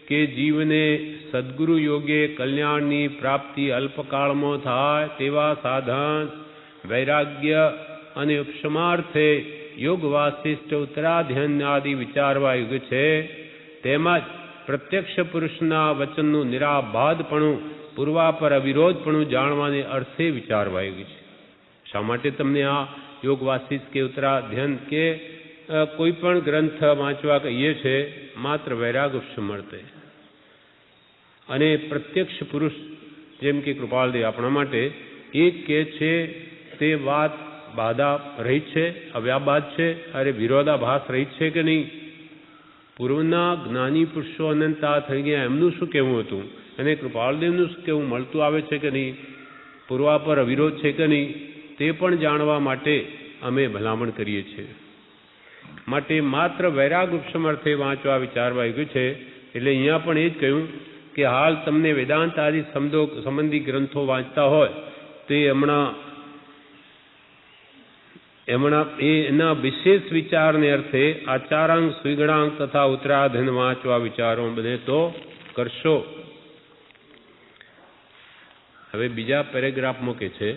કે જીવને સદગુરુ યોગે કલ્યાણની પ્રાપ્તિ અલ્પકાળમાં થાય તેવા સાધન વૈરાગ્ય અને ઉપશમાર્થે યોગ વાસિષ્ઠ ઉત્તરાધ્યન આદિ વિચારવા યુગ છે. તેમજ પ્રત્યક્ષ પુરુષના વચનનું નિરાબાધપણું પૂર્વાપર અવિરોધપણું જાણવાને અર્થે વિચારવા યુગ છે. શા માટે તમને આ યોગ વાસિષ્ઠ કે ઉત્તરાધ્યન કે કોઈ પણ ગ્રંથ વાંચવા કહીએ છે? માત્ર વૈરાગ ઉપશમર્થે. અને પ્રત્યક્ષ પુરુષ જેમ કે કૃપાલદેવ આપણા માટે એક કે છે તે વાત બાધા રહિત છે, અવ્યાબાદ છે, અરે વિરોધાભાસ રહિત છે કે નહીં? પૂર્વના જ્ઞાની પુરુષો અનંતા થઈ ગયા, એમનું શું કહેવું હતું, અને કૃપાલદેવનું શું કહેવું મળતું આવે છે કે નહીં, પૂર્વાપર અવિરોધ છે કે નહીં, તે પણ જાણવા માટે અમે ભલામણ કરીએ છીએ. માટે માત્ર વૈરાગ ઉપશમર્થે વાંચવા વિચારવા યુગ છે. એટલે અહીંયા પણ એ જ કહ્યું કે હાલ તમને વેદાંત આદિ સંબંધી ગ્રંથો વાંચતા હોય તે હમણાં એના વિશેષ વિચારને અર્થે આચારાંગ સુઈગણાંગ તથા ઉત્તરાધ્યન વાંચવા વિચારો બને તો કરશો. હવે બીજા પેરેગ્રાફમાં કે છે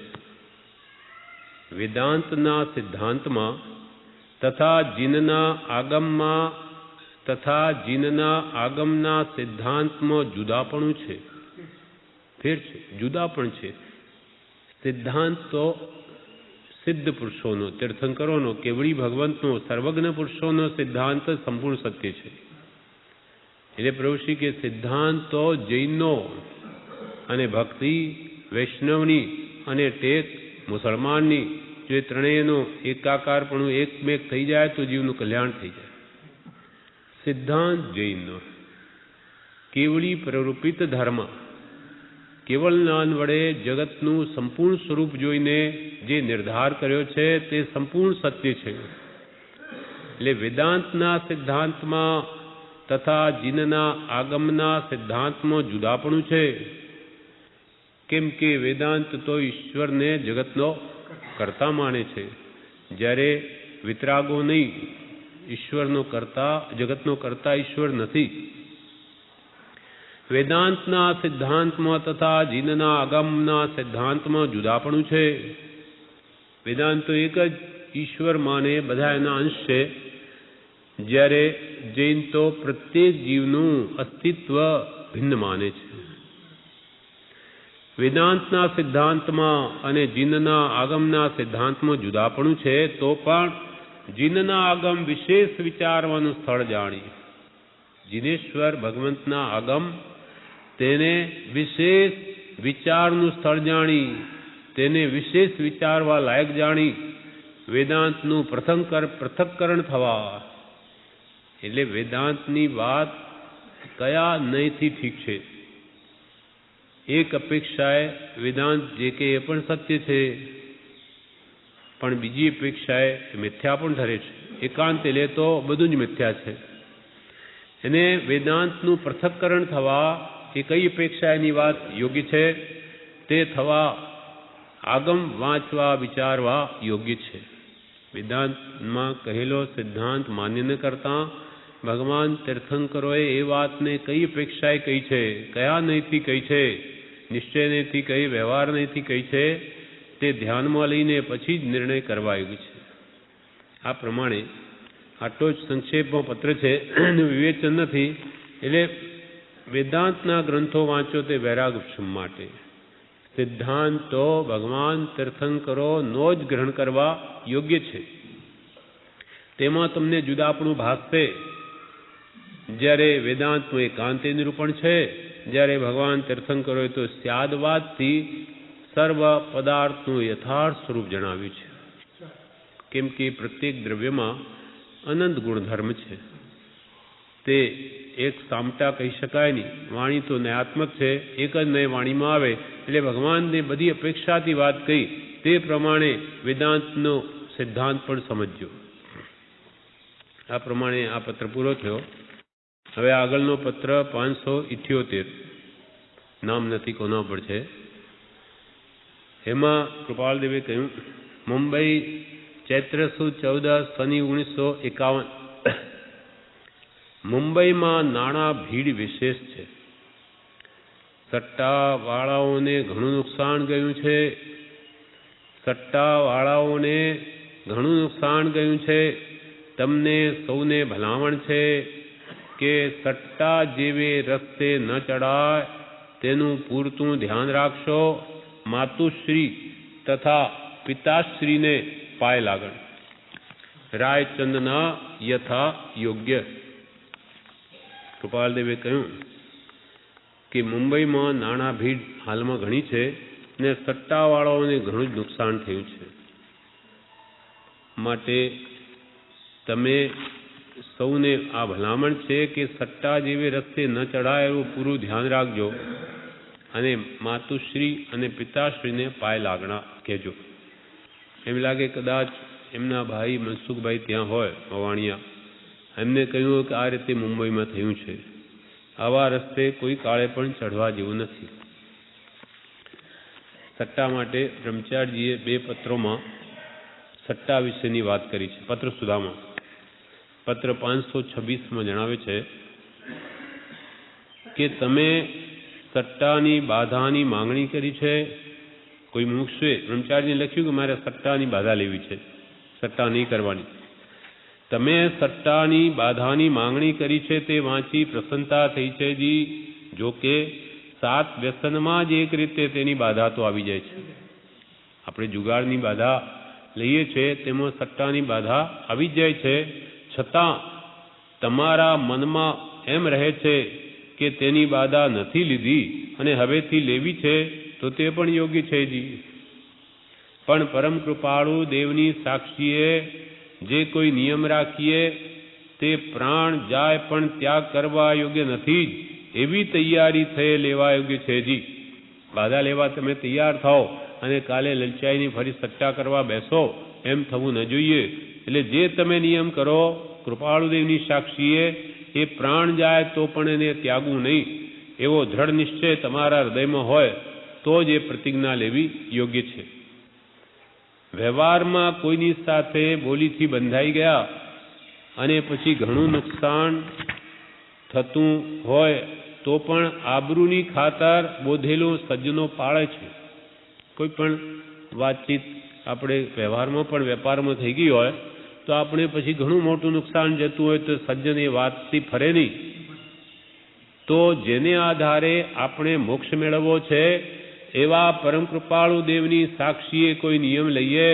વેદાંતના સિદ્ધાંતમાં તથા જીનના આગમના સિદ્ધાંતમાં જુદાપણું છે, ફેર છે, જુદાપણ છે. સિદ્ધાંત તો સિદ્ધ પુરુષોનો, તીર્થંકરોનો, કેવળી ભગવંતનો, સર્વજ્ઞ પુરુષોનો સિદ્ધાંત સંપૂર્ણ સત્ય છે. એટલે પ્રભુશ્રી કે સિદ્ધાંત તો જૈનનો અને ભક્તિ વૈષ્ણવની અને ટેક મુસલમાનની, જો એ ત્રણેયનું એકાકારપણું એકમેક થઈ જાય તો જીવનું કલ્યાણ થઈ જાય. સિદ્ધાંત જૈનનો, કેવળી પ્રરૂપિત ધર્મ, કેવળ જ્ઞાન વડે જગતનું સંપૂર્ણ સ્વરૂપ જોઈને જે નિર્ધાર કર્યો છે તે સંપૂર્ણ સત્ય છે. એટલે વેદાંતના સિદ્ધાંતમાં તથા જીનના આગમના સિદ્ધાંતમાં જુદાપણું છે. કેમ કે વેદાંત તો ઈશ્વરને જગતનો કર્તા માને છે, જ્યારે વિતરાગો નહીં. ઈશ્વરનો કર્તા, જગતનો કર્તા ઈશ્વર નથી. વેદાંતના સિદ્ધાંતમાં તથા જીનના આગમના સિદ્ધાંતમાં જુદાપણું છે. વેદાંત તો એક જ ઈશ્વર માને, બધા એના અંશ છે, જ્યારે જૈન તો પ્રત્યેક જીવનું અસ્તિત્વ ભિન્ન માને છે. વેદાંતના સિદ્ધાંતમાં અને જીનના આગમના સિદ્ધાંતમાં જુદાપણું છે, તો પણ જીનના આગમ વિશેષ વિચારવાનું સ્થળ જાણી, જીનેશ્વર ભગવંતના આગમ તેને વિશેષ વિચારનું સ્થળ જાણી, તેને વિશેષ વિચારવા લાયક જાણી વેદાંતનું પૃથક્કરણ થવા. એટલે વેદાંતની વાત કયા નહીંથી ઠીક છે. એક અપેક્ષાએ વેદાંત જે કે એ પણ સત્ય છે, પણ બીજી અપેક્ષાએ મિથ્યા પણ ઠરે છે. એકાંતે લે તો બધું જ મિથ્યા છે. એને વેદાંતનું પૃથક્કરણ થવા એ કઈ અપેક્ષા એની વાત યોગ્ય છે, તે થવા આગમ વાંચવા વિચારવા યોગ્ય છે. વેદાંતમાં કહેલો સિદ્ધાંત માન્ય ન કરતા ભગવાન તીર્થંકરોએ એ વાતને કઈ અપેક્ષાએ કહી છે, કયા નહીંથી કહી છે, નિશ્ચય નહીંથી કહી, વ્યવહાર નહીંથી કહી છે, તે ધ્યાનમાં લઈને પછી જ નિર્ણય કરવા યોગ્ય છે. આ પ્રમાણે આટલો જ સંક્ષેપમાં પત્ર છે, એનું વિવેચન નથી. એટલે વેદાંતના ગ્રંથો વાંચો તે વૈરાગ માટે. સિદ્ધાંતો ભગવાન તીર્થંકરોનો જ ગ્રહણ કરવા યોગ્ય છે. તેમાં તમને જુદાપણું ભાસશે જ્યારે વેદાંતનું એકાંતે નિરૂપણ છે, જ્યારે ભગવાન તીર્થંકરોએ તો સ્યાદવાદથી સર્વ પદાર્થનું યથાર્થ સ્વરૂપ જણાવ્યું છે. કેમ કે પ્રત્યેક દ્રવ્યમાં અનંત ગુણધર્મ છે. તે એક સામટા કહી શકાય નહીં. વાણી તો ન્યાયાત્મક છે, એક જ નય વાણીમાં આવે. એટલે ભગવાનને બધી અપેક્ષાથી વાત કહી, તે પ્રમાણે વેદાંતનો સિદ્ધાંત પણ સમજ્યો. આ પ્રમાણે આ પત્ર પૂરો થયો. હવે આગળનો પત્ર 578, નામ નથી કોના પર છે. એમાં કૃપાલદેવે કહ્યું, મુંબઈ ચૈત્ર સુદ 14 શનિ 1951. મુંબઈમાં નાણાં ભીડ વિશેષ છે. સટ્ટાવાળાઓને ઘણું નુકસાન ગયું છે. સટ્ટાવાળાઓને ઘણું નુકસાન ગયું છે. તમને સૌને ભલામણ છે કે સટ્ટા જેવે રસ્તે ન ચડાય તેનું પૂરતું ધ્યાન રાખશો. માતુશ્રી તથા પિતાશ્રીને પાય લાગણ. રાયચંદના યથા યોગ્ય. કૃપાલદેવે કહ્યું કે મુંબઈમાં નાણાં ભીડ હાલમાં ઘણી છે ને સટ્ટાવાળાઓને ઘણું જ નુકસાન થયું છે. માટે તમે સૌને આ ભલામણ છે કે સટ્ટા જેવે રસ્તે ન ચડાય એવું પૂરું ધ્યાન રાખજો અને માતુશ્રી અને પિતાશ્રીને પાય લાગણા કહેજો. એમ લાગે કદાચ એમના ભાઈ મનસુખભાઈ ત્યાં હોય મવાણિયા, એમને કહ્યું કે આ રીતે મુંબઈમાં થયું છે. આવા રસ્તે કોઈ કાળે પણ ચઢવા જેવું નથી. સટ્ટા માટે બ્રહ્મચારીજીએ 2 પત્રોમાં સટ્ટા વિશેની વાત કરી છે. પત્ર સુધામાં પત્ર 526માં જણાવે છે કે તમે સટ્ટાની બાધાની માંગણી કરી છે. કોઈ મુક્ષે બ્રહ્મચારીને લખ્યું કે મારે સટ્ટાની બાધા લેવી છે, સટ્ટા નહીં કરવાની. તમે સટ્ટાની બાધાની માંગણી કરી છે તે વાંચી પ્રસન્નતા થઈ છે જી. જોકે 7 વ્યસનમાં જ એક રીતે તેની બાધા તો આવી જાય છે. આપણે જુગારની બાધા લઈએ છીએ, તેમાં સટ્ટાની બાધા આવી જાય છે. છતાં તમારા મનમાં એમ રહે છે કે તેની બાધા નથી લીધી અને હવેથી લેવી છે, તો તે પણ યોગ્ય છે જી. પણ પરમ કૃપાળુ દેવની સાક્ષીએ જે કોઈ નિયમ રાખીએ તે પ્રાણ જાય પણ ત્યાગ કરવા યોગ્ય નથી જ, એવી તૈયારી થઈ લેવા યોગ્ય છે જી. બાધા લેવા તમે તૈયાર થાઓ અને કાલે લલચાઈને ફરી સટ્ટા કરવા બેસો, એમ થવું ન જોઈએ. એટલે જે તમે નિયમ કરો, કૃપાળુદેવની સાક્ષીએ એ પ્રાણ જાય તો પણ એને ત્યાગવું નહીં, એવો દ્રઢ નિશ્ચય તમારા હૃદયમાં હોય તો જ એ પ્રતિજ્ઞા લેવી યોગ્ય છે. વ્યવહારમાં કોઈની સાથે બોલીથી બંધાઈ ગયા અને પછી ઘણું નુકસાન થતું હોય તો પણ આબરૂની ખાતર બોધેલો સજ્જનો પાળે છે. કોઈ પણ વાતચીત આપણે વ્યવહારમાં પણ વેપારમાં થઈ ગઈ હોય તો આપણે પછી ઘણું મોટું નુકસાન જતું હોય તો સજ્જન એ વાતથી ફરે નહીં. તો જેને આધારે આપણે મોક્ષ મેળવવો છે એવા પરમ કૃપાળુ દેવની સાક્ષીએ કોઈ નિયમ લઈએ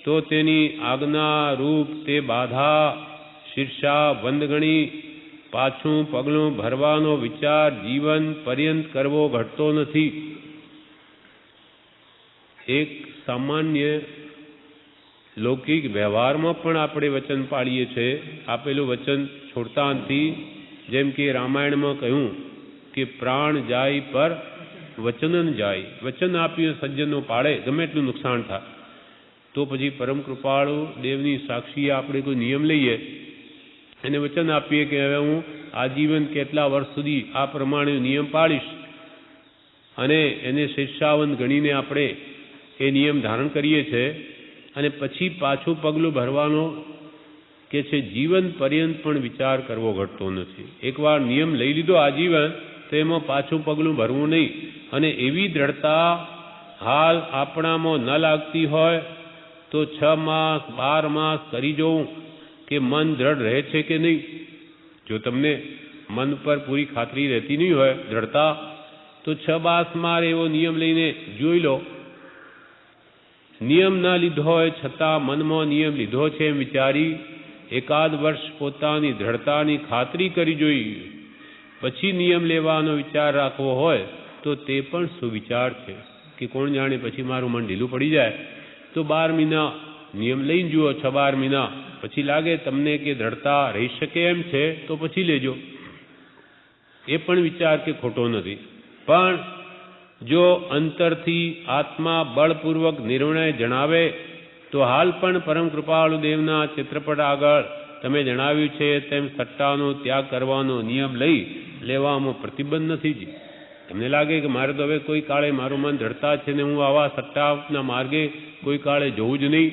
તો તેની આજ્ઞા રૂપ તે બાધા શીર્ષા વંદગણી પાછું પગલું ભરવાનો વિચાર જીવન પર્યંત કરવો ઘટતો નથી. એક સામાન્ય લૌકિક વ્યવહારમાં પણ આપણે વચન પાળીએ છીએ, આપેલું વચન છોડતા નથી. જેમ કે રામાયણમાં કહ્યું કે પ્રાણ જાય પર વચનન જાય, વચન આપ્યું સજ્જનો પાળે ગમે એટલું નુકસાન થાય. તો પછી પરમ કૃપાળુ દેવની સાક્ષીએ આપણે કોઈ નિયમ લઈએ એને વચન આપીએ કે હવે હું આજીવન કેટલા વર્ષ સુધી આ પ્રમાણે નિયમ પાળીશ અને એને શીર્ષાવંત ગણીને આપણે એ નિયમ ધારણ કરીએ છીએ અને પછી પાછું પગલું ભરવાનો કે છે જીવન પર્યંત પણ વિચાર કરવો ઘટતો નથી. એકવાર નિયમ લઈ લીધો આજીવન તો એમાં પાછું પગલું ભરવું નહીં. અને એવી દ્રઢતા હાલ આપણામાં ન લાગતી હોય તો 6 માસ 12 માસ કરી જોવું કે મન દ્રઢ રહે છે કે નહીં. જો તમને મન પર પૂરી ખાતરી રહેતી નહીં હોય દ્રઢતા, તો 6 માસ એવો નિયમ લઈને જોઈ લો. નિયમ ન લીધો હોય છતાં મનમાં નિયમ લીધો છે એમ વિચારી એકાદ વર્ષ પોતાની દ્રઢતાની ખાતરી કરી જોઈ, પછી નિયમ લેવાનો વિચાર રાખવો હોય તો તે પણ સુવિચાર છે. કે કોણ જાણે પછી મારું મન ઢીલું પડી જાય તો 12 મહિના નિયમ લઈને જુઓ, 6-12 મહિના પછી લાગે તમને કે દ્રઢતા રહી શકે એમ છે તો પછી લેજો. એ પણ વિચાર કે ખોટો નથી. પણ જો અંતરથી આત્મા બળપૂર્વક નિર્ણય જણાવે તો હાલ પણ પરમ કૃપાળુ દેવના ચિત્રપટ આગળ તમે જણાવ્યું છે તેમ સટ્ટાનો ત્યાગ કરવાનો નિયમ લઈ લેવામાં પ્રતિબંધ નથી. તમને લાગે કે મારે તો હવે કોઈ કાળે મારું મન દ્રઢતા છે ને હું આવા સટ્ટાના માર્ગે કોઈ કાળે જવું જ નહીં,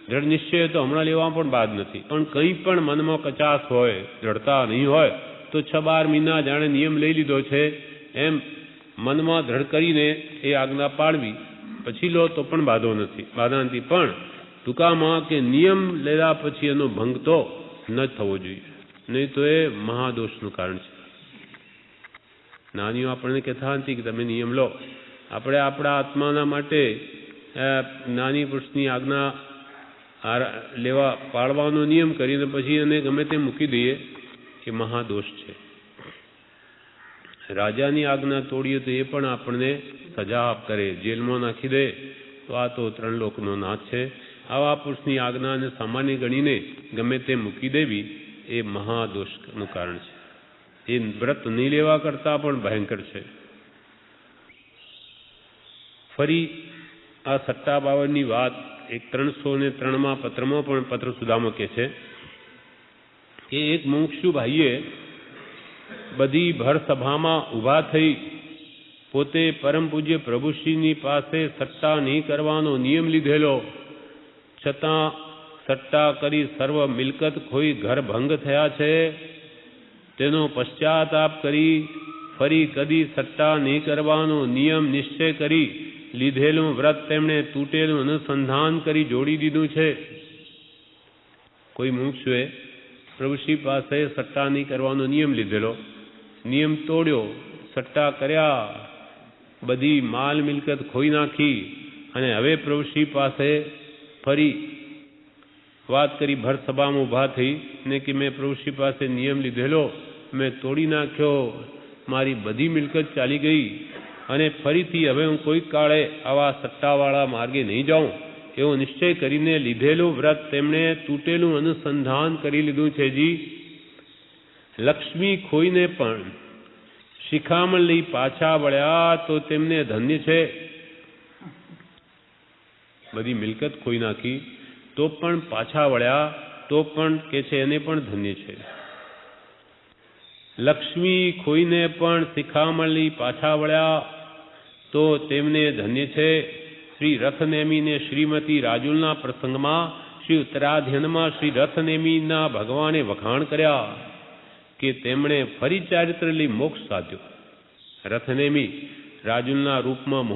દ્રઢ નિશ્ચય તો હમણાં લેવામાં પણ બાદ નથી. પણ કંઈ પણ મનમાં કચાશ હોય, દ્રઢતા નહીં હોય તો 6-12 મહિના જાણે નિયમ લઈ લીધો છે એમ મનમાં દ્રઢ કરીને એ આજ્ઞા પાળવી, પછી લો તો પણ બાધા નથી. પણ ટૂંકામાં કે નિયમ લેવા પછી એનો ભંગ તો ન થવો જોઈએ, નહીં તો એ મહાદોષનું કારણ છે. નાનીઓ આપણને કહેતા નથી કે તમે નિયમ લો. આપણે આપણા આત્માના માટે નાની પુરુષની આજ્ઞા લેવા પાળવાનો નિયમ કરીને પછી એને ગમે તે મૂકી દઈએ એ મહાદોષ છે. રાજાની આજ્ઞા તોડીએ તો એ પણ આપણને સજા કરે, જેલમાં નાખી દે તો આ તો 3 લોકનો નાથ છે. આવા પુરુષની આજ્ઞાને સામાન્ય ગણીને ગમે તે મૂકી દેવી એ મહાદોષનું કારણ છે. એ વ્રત નહીં લેવા કરતાં પણ ભયંકર છે. ફરી આ સટ્ટા બાવનની વાત 303માં પત્રમાં પણ પત્ર સુધામાં કહે છે કે એક મુમુક્ષુ ભાઈએ બધી ભર સભામાં ઊભા થઈ પોતે પરમ પૂજ્ય પ્રભુશ્રીની પાસે સટ્ટા નહીં કરવાનો નિયમ લીધેલો, છતાં સટ્ટા કરી સર્વ મિલકત ખોઈ ઘર ભંગ થયા છે. તેનો પશ્ચાતાપ કરી ફરી કદી સટ્ટા નહીં કરવાનો નિયમ નિશ્ચય કરી લીધેલું વ્રત તેમણે તૂટેલું અનુસંધાન કરી જોડી દીધું છે. કોઈ મુમુક્ષુએ પ્રભુશ્રી પાસે સટ્ટા નહીં કરવાનો નિયમ લીધેલો, નિયમ તોડ્યો, સટ્ટા કર્યા, બધી માલ મિલકત ખોઈ નાખી અને હવે પ્રભુશ્રી પાસે ફરી વાત કરી ભર સભામાં ઊભા થઈ ને કે મેં પ્રભુશ્રી પાસે નિયમ લીધેલો, મેં તોડી નાખ્યો, મારી બધી મિલકત ચાલી ગઈ અને ફરીથી હવે હું કોઈક કાળે આવા સટ્ટાવાળા માર્ગે નહીં જાઉં એવો નિશ્ચય કરીને લીધેલું વ્રત તેમણે તૂટેલું અનુસંધાન કરી લીધું છે. લક્ષ્મી ખોઈને પણ શિખામણ લઈ પાછા વળ્યા તો તેમને ધન્ય છે. બધી મિલકત ખોઈ નાખી તો પણ પાછા વળ્યા તો પણ કે છે એને પણ ધન્ય છે. લક્ષ્મી ખોઈને પણ શિખામણ લઈ પાછા વળ્યા તો તેમને ધન્ય છે. શ્રી રથનેમીને શ્રીમતી રાજુલના પ્રસંગમાં શ્રી ઉત્તરાધ્યનમાં શ્રી રથનેમીના ભગવાને વખાણ કર્યા કે તેમણે ફરી ચારિત્ર લઈ મોક્ષ સાધ્યો. રથનેમી રાજુલના રૂપમાં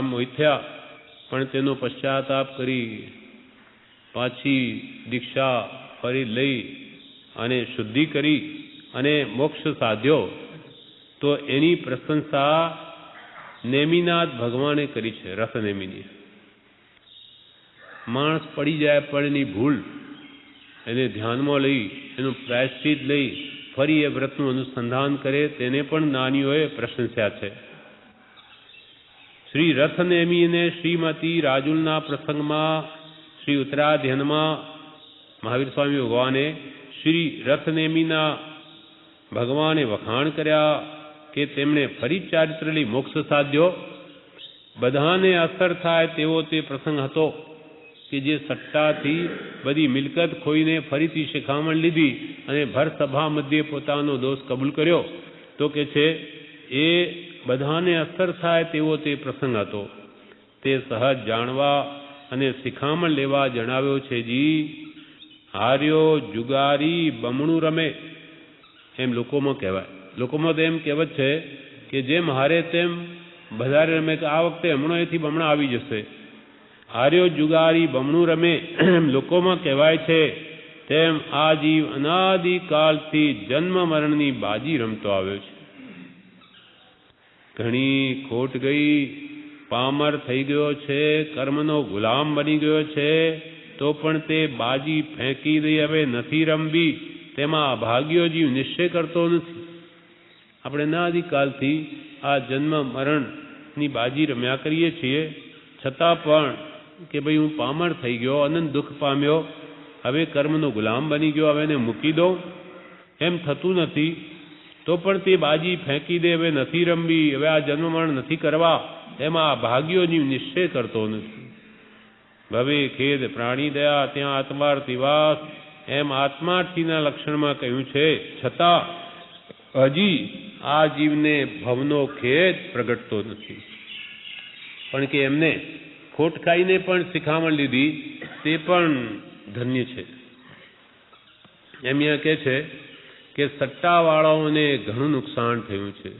મોહિત થયા, પણ તેનો પશ્ચાતાપ કરી પાછી દીક્ષા ફરી લઈ અને શુદ્ધિ કરી અને મોક્ષ સાધ્યો. તો એની પ્રશંસા નેમિનાથ ભગવાને કરી છે. રથનેમિની માણસ પડી જાય પણ એની ભૂલ એને ધ્યાનમાં લઈ એનું પ્રાયશ્ચિત લઈ ફરી એ વ્રતનું અનુસંધાન કરે તેને પણ જ્ઞાનીઓએ પ્રશંસ્યા છે. શ્રી રથનેમિને શ્રીમતી રાજુલના પ્રસંગમાં શ્રી ઉત્તરાધ્યનમાં મહાવીર સ્વામી ભગવાને શ્રી રથનેમિના ભગવાને વખાણ કર્યા કે તેમણે ફરી ચારિત્ર લઈ મોક્ષ સાધ્યો. બધાને અસર થાય તેવો તે પ્રસંગ હતો કે જે સટ્ટાથી બધી મિલકત ખોઈને ફરીથી શિખામણ લીધી અને ભર સભા મધ્યે પોતાનો દોષ કબૂલ કર્યો. તો કે છે એ બધાને અસર થાય તેવો તે પ્રસંગ હતો. તે સહજ જાણવા અને શિખામણ લેવા જણાવ્યો છે. જી હાર્યો જુગારી બમણું રમે એમ લોકોમાં કહેવાય. લોકોમાં તો એમ કહેવત છે કે જેમ હારે તેમ વધારે રમે, તો આ વખતે હમણાં એથી બમણા આવી જશે. હાર્યો જુગારી બમણું રમે એમ લોકોમાં કહેવાય છે, તેમ આ જીવ અનાદિકાળથી જન્મ મરણની બાજી રમતો આવ્યો છે. ઘણી ખોટ ગઈ, પામર થઈ ગયો છે, કર્મનો ગુલામ બની ગયો છે, તો પણ તે બાજી ફેંકી દઈ હવે નથી રમવી તેમાં અભાગ્યો જીવ નિશ્ચય કરતો નથી. આપણે અનાદિકાળથી આ જન્મ મરણની બાજી રમ્યા કરીએ છીએ, છતાં પણ કે ભાઈ હું પામર થઈ ગયો, અનંત દુઃખ પામ્યો, હવે કર્મનો ગુલામ બની ગયો, હવે એને મૂકી દો, એમ થતું નથી. તો પણ તે બાજી ફેંકી દે, હવે નથી રમવી, હવે આ જન્મ મરણ નથી કરવા, એમાં આ ભાગ્યો જીવ નિશ્ચય કરતો નથી. ભવે ખેદ પ્રાણી દયા ત્યાં આત્માર્થી વાસ એમ આત્માર્થીના લક્ષણમાં કહ્યું છે. છતાં હજી આ જીવને ભવનો ખેદ પ્રગટતો નથી. પણ કે એમને ખોટ ખાઈને પણ શિખામણ લીધી તે પણ ધન્ય છે. એમ અહીંયા કહે છે કે સટ્ટાવાળાઓને ઘણું નુકસાન થયું છે.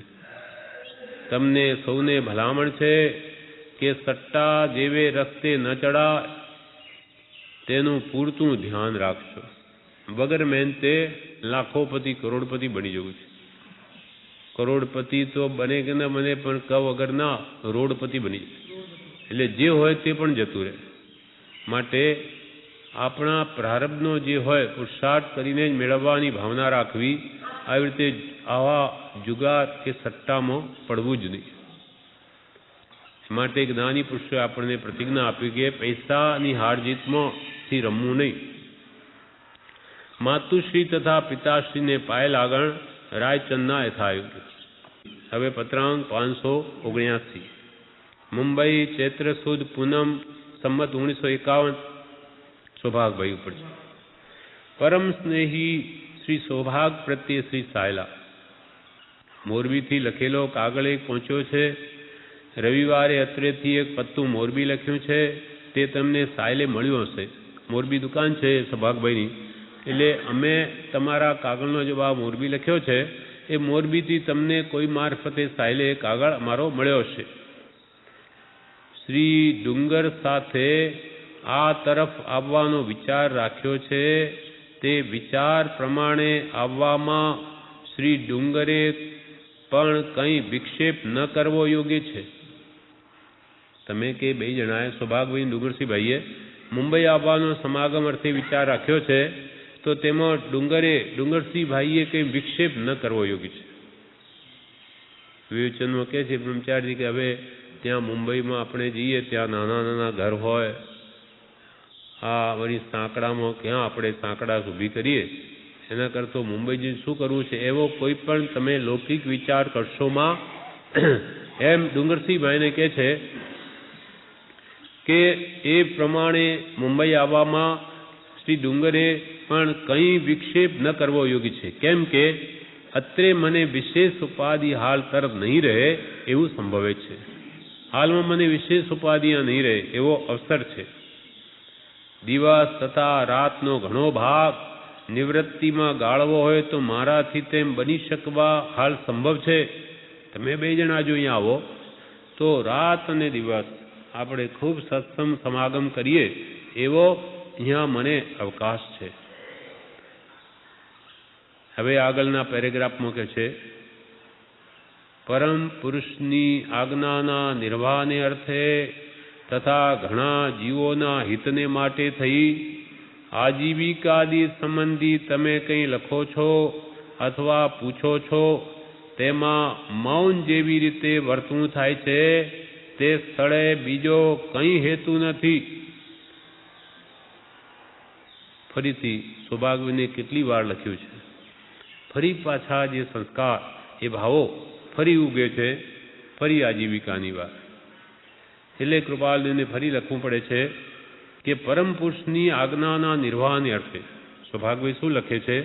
તમને સૌને ભલામણ છે કે સટ્ટા જેવે રસ્તે ન ચડાય તેનું પૂરતું ધ્યાન રાખશો. વગર મહેનતે લાખોપતિ કરોડપતિ બની જવું છે. કરોડપતિ તો બને કે ન બને, પણ ક વગરના રોડપતિ બની જાય. એટલે જે હોય તે પણ જતું રહે. માટે આપણા પ્રારબ્ધનો જે હોય પુરુષાર્થ કરીને જ મેળવવાની ભાવના રાખવી. આવી રીતે આવા જુગાર કે સટ્ટામાં પડવું જ નહીં. માટે જ્ઞાની પુરુષોએ આપણને પ્રતિજ્ઞા આપી કે પૈસાની હાર જીતમાંથી રમવું નહીં. માતુશ્રી તથા પિતાશ્રીને પાય લાગણ રાયચંદના યથાયુગ. હવે પત્રાંક 579 મુંબઈ ચૈત્ર સુદ પૂનમ સંમત 1951 સૌભાગભાઈ ઉપર છે. પરમ સ્નેહી શ્રી સૌભાગ પ્રત્યે શ્રી સાયલા. મોરબીથી લખેલો કાગળ એક પહોંચ્યો છે. રવિવારે અત્રેથી એક પત્તું મોરબી લખ્યું છે, તે તમને સાયલે મળ્યું હશે. મોરબી દુકાન છે સૌભાગભાઈની, એટલે અમે તમારા કાગળનો જવાબ મોરબી લખ્યો છે, એ મોરબીથી તમને કોઈ મારફતે સાયલે કાગળ અમારો મળ્યો હશે. શ્રી ડુંગર સાથે આ તરફ આવવાનો વિચાર રાખ્યો છે. તે વિચાર પ્રમાણે આવવામાં શ્રી ડુંગરે પણ કંઈ વિક્ષેપ ન કરવો યોગ્ય છે. તમે કે બે જણાએ સૌભાગભાઈ ડુંગરસિંહભાઈએ મુંબઈ આવવાનો સમાગમ અર્થે વિચાર રાખ્યો છે, તો તેમાં ડુંગરસિંહભાઈએ કંઈ વિક્ષેપ ન કરવો યોગ્ય છે. વિવેચનમાં કહે છે બ્રહ્મચારી કે હવે ત્યાં મુંબઈમાં આપણે જઈએ ત્યાં નાના નાના ઘર હોય, આ વળી સાંકડામાં ક્યાં આપણે સાંકડા ઊભી કરીએ, એના કરતો મુંબઈ જઈને શું કરવું છે એવો કોઈ પણ તમે લૌકિક વિચાર કરશોમાં એમ ડુંગરસિંહભાઈને કહે છે કે એ પ્રમાણે મુંબઈ આવવામાં શ્રી ડુંગરે પણ કંઈ વિક્ષેપ ન કરવો યોગ્ય છે, કેમ કે અત્રે મને વિશેષ ઉપાધિ હાલ તરફ નહીં રહે એવું સંભવે છે. હાલમાં મને વિશેષ ઉપાધિ નહીં રહે એવો અવસર છે. દિવસ તથા રાતનો ઘણો ભાગ નિવૃત્તિમાં ગાળવો હોય તો મારાથી તેમ બની શકવા હાલ સંભવ છે. તમે બે જણા જો અહીંયા આવો તો રાત અને દિવસ આપણે ખૂબ સત્સંગ સમાગમ કરીએ એવો અહીંયા મને અવકાશ છે. હવે આગળના પેરેગ્રાફમાં કહે છે, પરમ પુરુષની આજ્ઞાના નિર્વાહને અર્થે તથા ઘણા જીવોના હિતને માટે થઈ આજીવિકાદી સંબંધી તમે કંઈ લખો છો અથવા પૂછો છો તેમાં મૌન જેવી રીતે વર્તવું થાય છે તે સ્થળે બીજો કંઈ હેતુ નથી. ફરીથી સૌભાગ્યને કેટલી વાર લખ્યું છે, ફરી પાછા જે સંસ્કાર એ ભાવો ફરી ઉગે છે, ફરી આજીવિકાની વાત. એટલે કૃપાલદેવને ફરી લખવું પડે છે કે પરમ પુરુષની આજ્ઞાના નિર્વાહને અર્થે સૌભાગ્ય શું લખે છે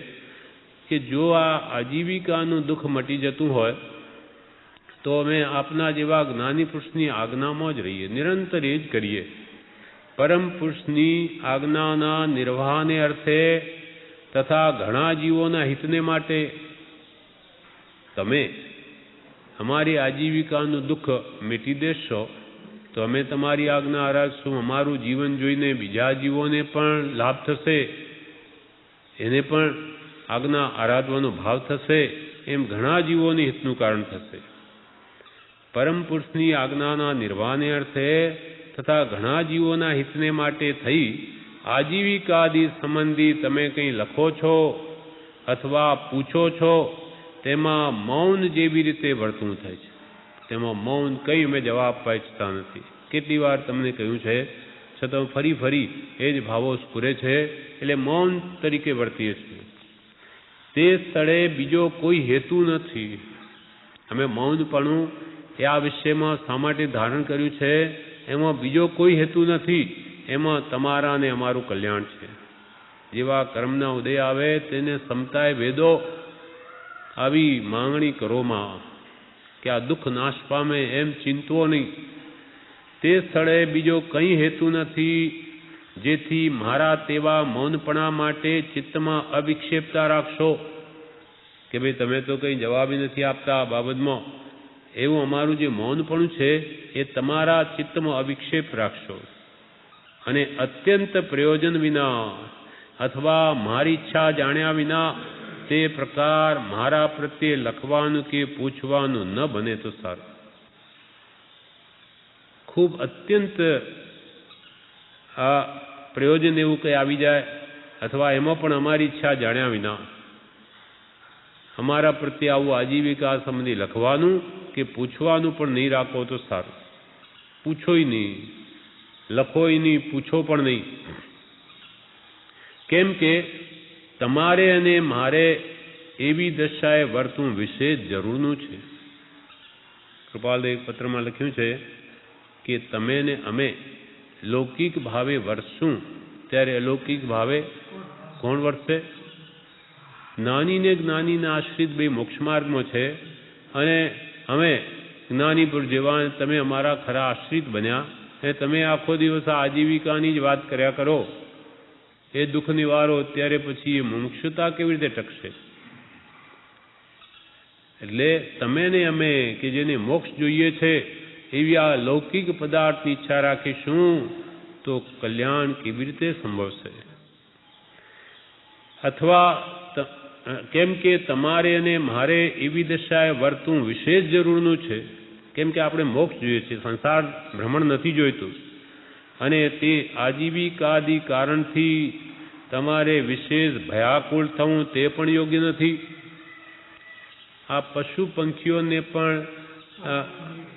કે જો આ આજીવિકાનું દુઃખ મટી જતું હોય તો અમે આપના જેવા જ્ઞાની પુરુષની આજ્ઞામાં જ રહીએ, નિરંતર એ જ કરીએ. પરમ પુરુષની આજ્ઞાના નિર્વાહને અર્થે તથા ઘણા જીવોના હિતને માટે તમે અમારી આજીવિકાનું દુઃખ મીટી દેશો તો અમે તમારી આજ્ઞા આરાધશું. અમારું જીવન જોઈને બીજા જીવોને પણ લાભ થશે, એને પણ આજ્ઞા આરાધવાનો ભાવ થશે, એમ ઘણા જીવોને હિતનું કારણ થશે. પરમ પુરુષની આજ્ઞાના નિર્વાહને અર્થે તથા ઘણા જીવોના હિતને માટે થઈ આજીવિકાદી સંબંધી તમે કંઈ લખો છો અથવા પૂછો છો તેમાં મૌન જેવી રીતે વર્તવું થાય છે. તેમાં મૌન કંઈ અમે જવાબ આપવા ઈચ્છતા નથી. કેટલી વાર તમને કહ્યું છે છતાં ફરી ફરી એ જ ભાવો સ્ફુરે છે, એટલે મૌન તરીકે વર્તીએ છીએ. તે સ્થળે બીજો કોઈ હેતુ નથી. અમે મૌનપણું એ આ વિષયમાં શા માટે ધારણ કર્યું છે એમાં બીજો કોઈ હેતુ નથી, એમાં તમારા અને અમારું કલ્યાણ છે. જેવા કર્મના ઉદય આવે તેને સમતાય વેદો આવી માંગણી કરોમાં કે આ દુઃખ નાશ પામે એમ ચિંતવો નહીં. તે સ્થળે બીજો કંઈ હેતુ નથી, જેથી મારા તેવા મૌનપણા માટે ચિત્તમાં અવિક્ષેપતા રાખશો કે ભાઈ તમે તો કંઈ જવાબ નથી આપતા આ બાબતમાં, એવું અમારું જે મૌનપણું છે એ તમારા ચિત્તમાં અવિક્ષેપ રાખશો. અને અત્યંત પ્રયોજન વિના અથવા મારી ઈચ્છા જાણ્યા વિના તે પ્રકાર મારા પ્રત્યે લખવાનું કે પૂછવાનું ન બને તો સારું. ખૂબ અત્યંત આ પ્રયોજન એવું કંઈ આવી જાય અથવા એમાં પણ અમારી ઈચ્છા જાણ્યા વિના અમારા પ્રત્યે આવું આજીવિકા સંબંધી લખવાનું કે પૂછવાનું પણ નહીં રાખો તો સારું. પૂછોય નહીં, લખોય નહીં, પૂછો પણ નહીં. કેમ કે તમારે અને મારે એવી દશાએ વર્તવું વિશેષ જરૂરનું છે. કૃપાલદેવ પત્રમાં લખ્યું છે કે તમે ને અમે લૌકિક ભાવે વર્તશું ત્યારે અલૌકિક ભાવે કોણ વર્તશે? જ્ઞાનીને જ્ઞાનીના આશ્રિત બે મોક્ષ માર્ગમાં છે અને અમે જ્ઞાનીપુર જેવા તમે અમારા ખરા આશ્રિત બન્યા અને તમે આખો દિવસ આજીવિકાની જ વાત કર્યા કરો, એ દુઃખ નિવારો ત્યારે પછી એ મુમુક્ષુતા કેવી રીતે ટકશે? એટલે તમે ને અમે કે જેને મોક્ષ જોઈએ છે એવી આ લૌકિક પદાર્થની ઈચ્છા રાખીશું તો કલ્યાણ કેવી રીતે સંભવશે? અથવા કેમ કે તમારે અને મારે એવી દશાએ વર્તવું વિશેષ જરૂરનું છે, કેમ કે આપણે મોક્ષ જોઈએ છે, સંસાર ભ્રમણ નથી જોઈતું, અને તે આજીવિકાદી કારણથી તમારે વિશેષ ભયાકુળ થવું તે પણ યોગ્ય નથી. આ પશુ પંખીઓને પણ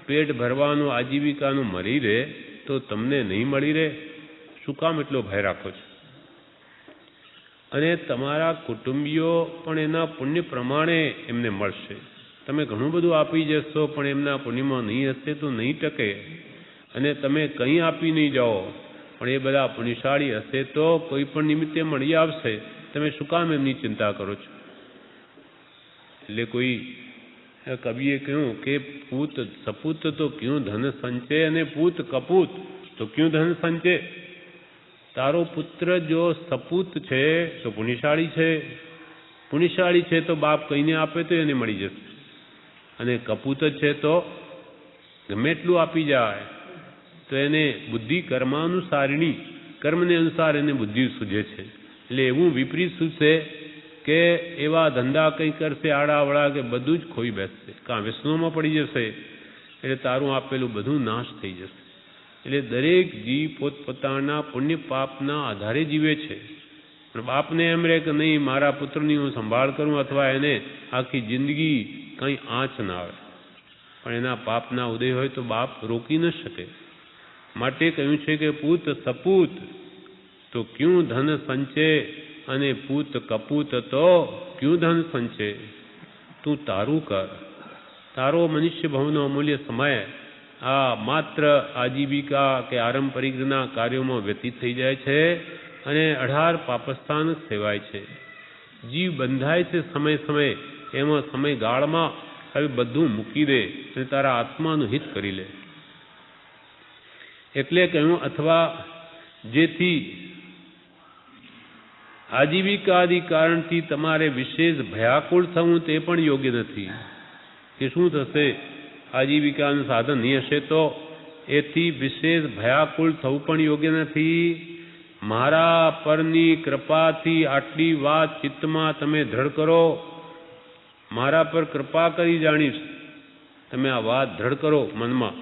પેટ ભરવાનું આજીવિકાનું મળી રહે તો તમને નહીં મળી રહે? શું કામ એટલો ભય રાખો છો? અને તમારા કુટુંબીઓ પણ એના પુણ્ય પ્રમાણે એમને મળશે. તમે ઘણું બધું આપી જશો પણ એમના પુણ્યમાં નહીં હશે તો નહીં ટકે. અને તમે કંઈ આપી નહીં જાઓ પણ એ બધા પુણ્યશાળી હશે તો કોઈ પણ નિમિત્તે મળી આવશે. તમે શું કામ એમની ચિંતા કરો છો? એટલે કોઈ કવિએ કહ્યું કે પૂત સપૂત તો ક્યું ધન સંચે અને પૂત કપૂત તો ક્યું ધન સંચે. તારો પુત્ર જો સપૂત છે તો પુણ્યશાળી છે. પુણ્યશાળી છે તો બાપ કહીને આપે તો એને મળી જશે. અને કપૂત જ છે તો ગમે એટલું આપી જાય તો એને બુદ્ધિ કર્માનુસારિણી, કર્મને અનુસાર એને બુદ્ધિ સૂઝે છે. એટલે એવું વિપરીત સૂઝશે કે એવા ધંધા કંઈ કરશે આડાવડા કે બધું જ ખોઈ બેસશે, કાં વ્યસનોમાં પડી જશે. એટલે તારું આપેલું બધું નાશ થઈ જશે. એટલે દરેક જીવ પોતપોતાના પુણ્ય પાપના આધારે જીવે છે. પણ બાપને એમ રહે કે નહીં મારા પુત્રની હું સંભાળ કરું અથવા એને આખી જિંદગી કંઈ આંચ ના આવે. પણ એના પાપના ઉદય હોય તો બાપ રોકી ન શકે. માટે કહ્યું છે કે પૂત સપૂત તો ક્યું ધન સંચે અને પૂત કપૂત તો ક્યું ધન સંચે. તું તારું કર. તારો મનુષ્ય ભવનો અમૂલ્ય સમય આ માત્ર આજીવિકા કે આરંપરિકના કાર્યોમાં વ્યતીત થઈ જાય છે અને 18 પાપસ્થાન સેવાય છે. જીવ બંધાય છે સમય સમય, એમાં સમયગાળમાં હવે બધું મૂકી દે અને તારા આત્માનું હિત કરી લે. એટલે કહ્યું અથવા જેથી આજીવિકાદિ કારણથી તમારે વિશેષ ભયાકુળ થવું તે પણ યોગ્ય નથી. કે શું થશે? આજીવિકાનું સાધન નહીં હશે તો એથી વિશેષ ભયાકુળ થવું પણ યોગ્ય નથી. મારા પરની કૃપાથી આટલી વાત ચિત્તમાં તમે દ્રઢ કરો. મારા પર કૃપા કરી જાણીશ, તમે આ વાત દ્રઢ કરો મનમાં.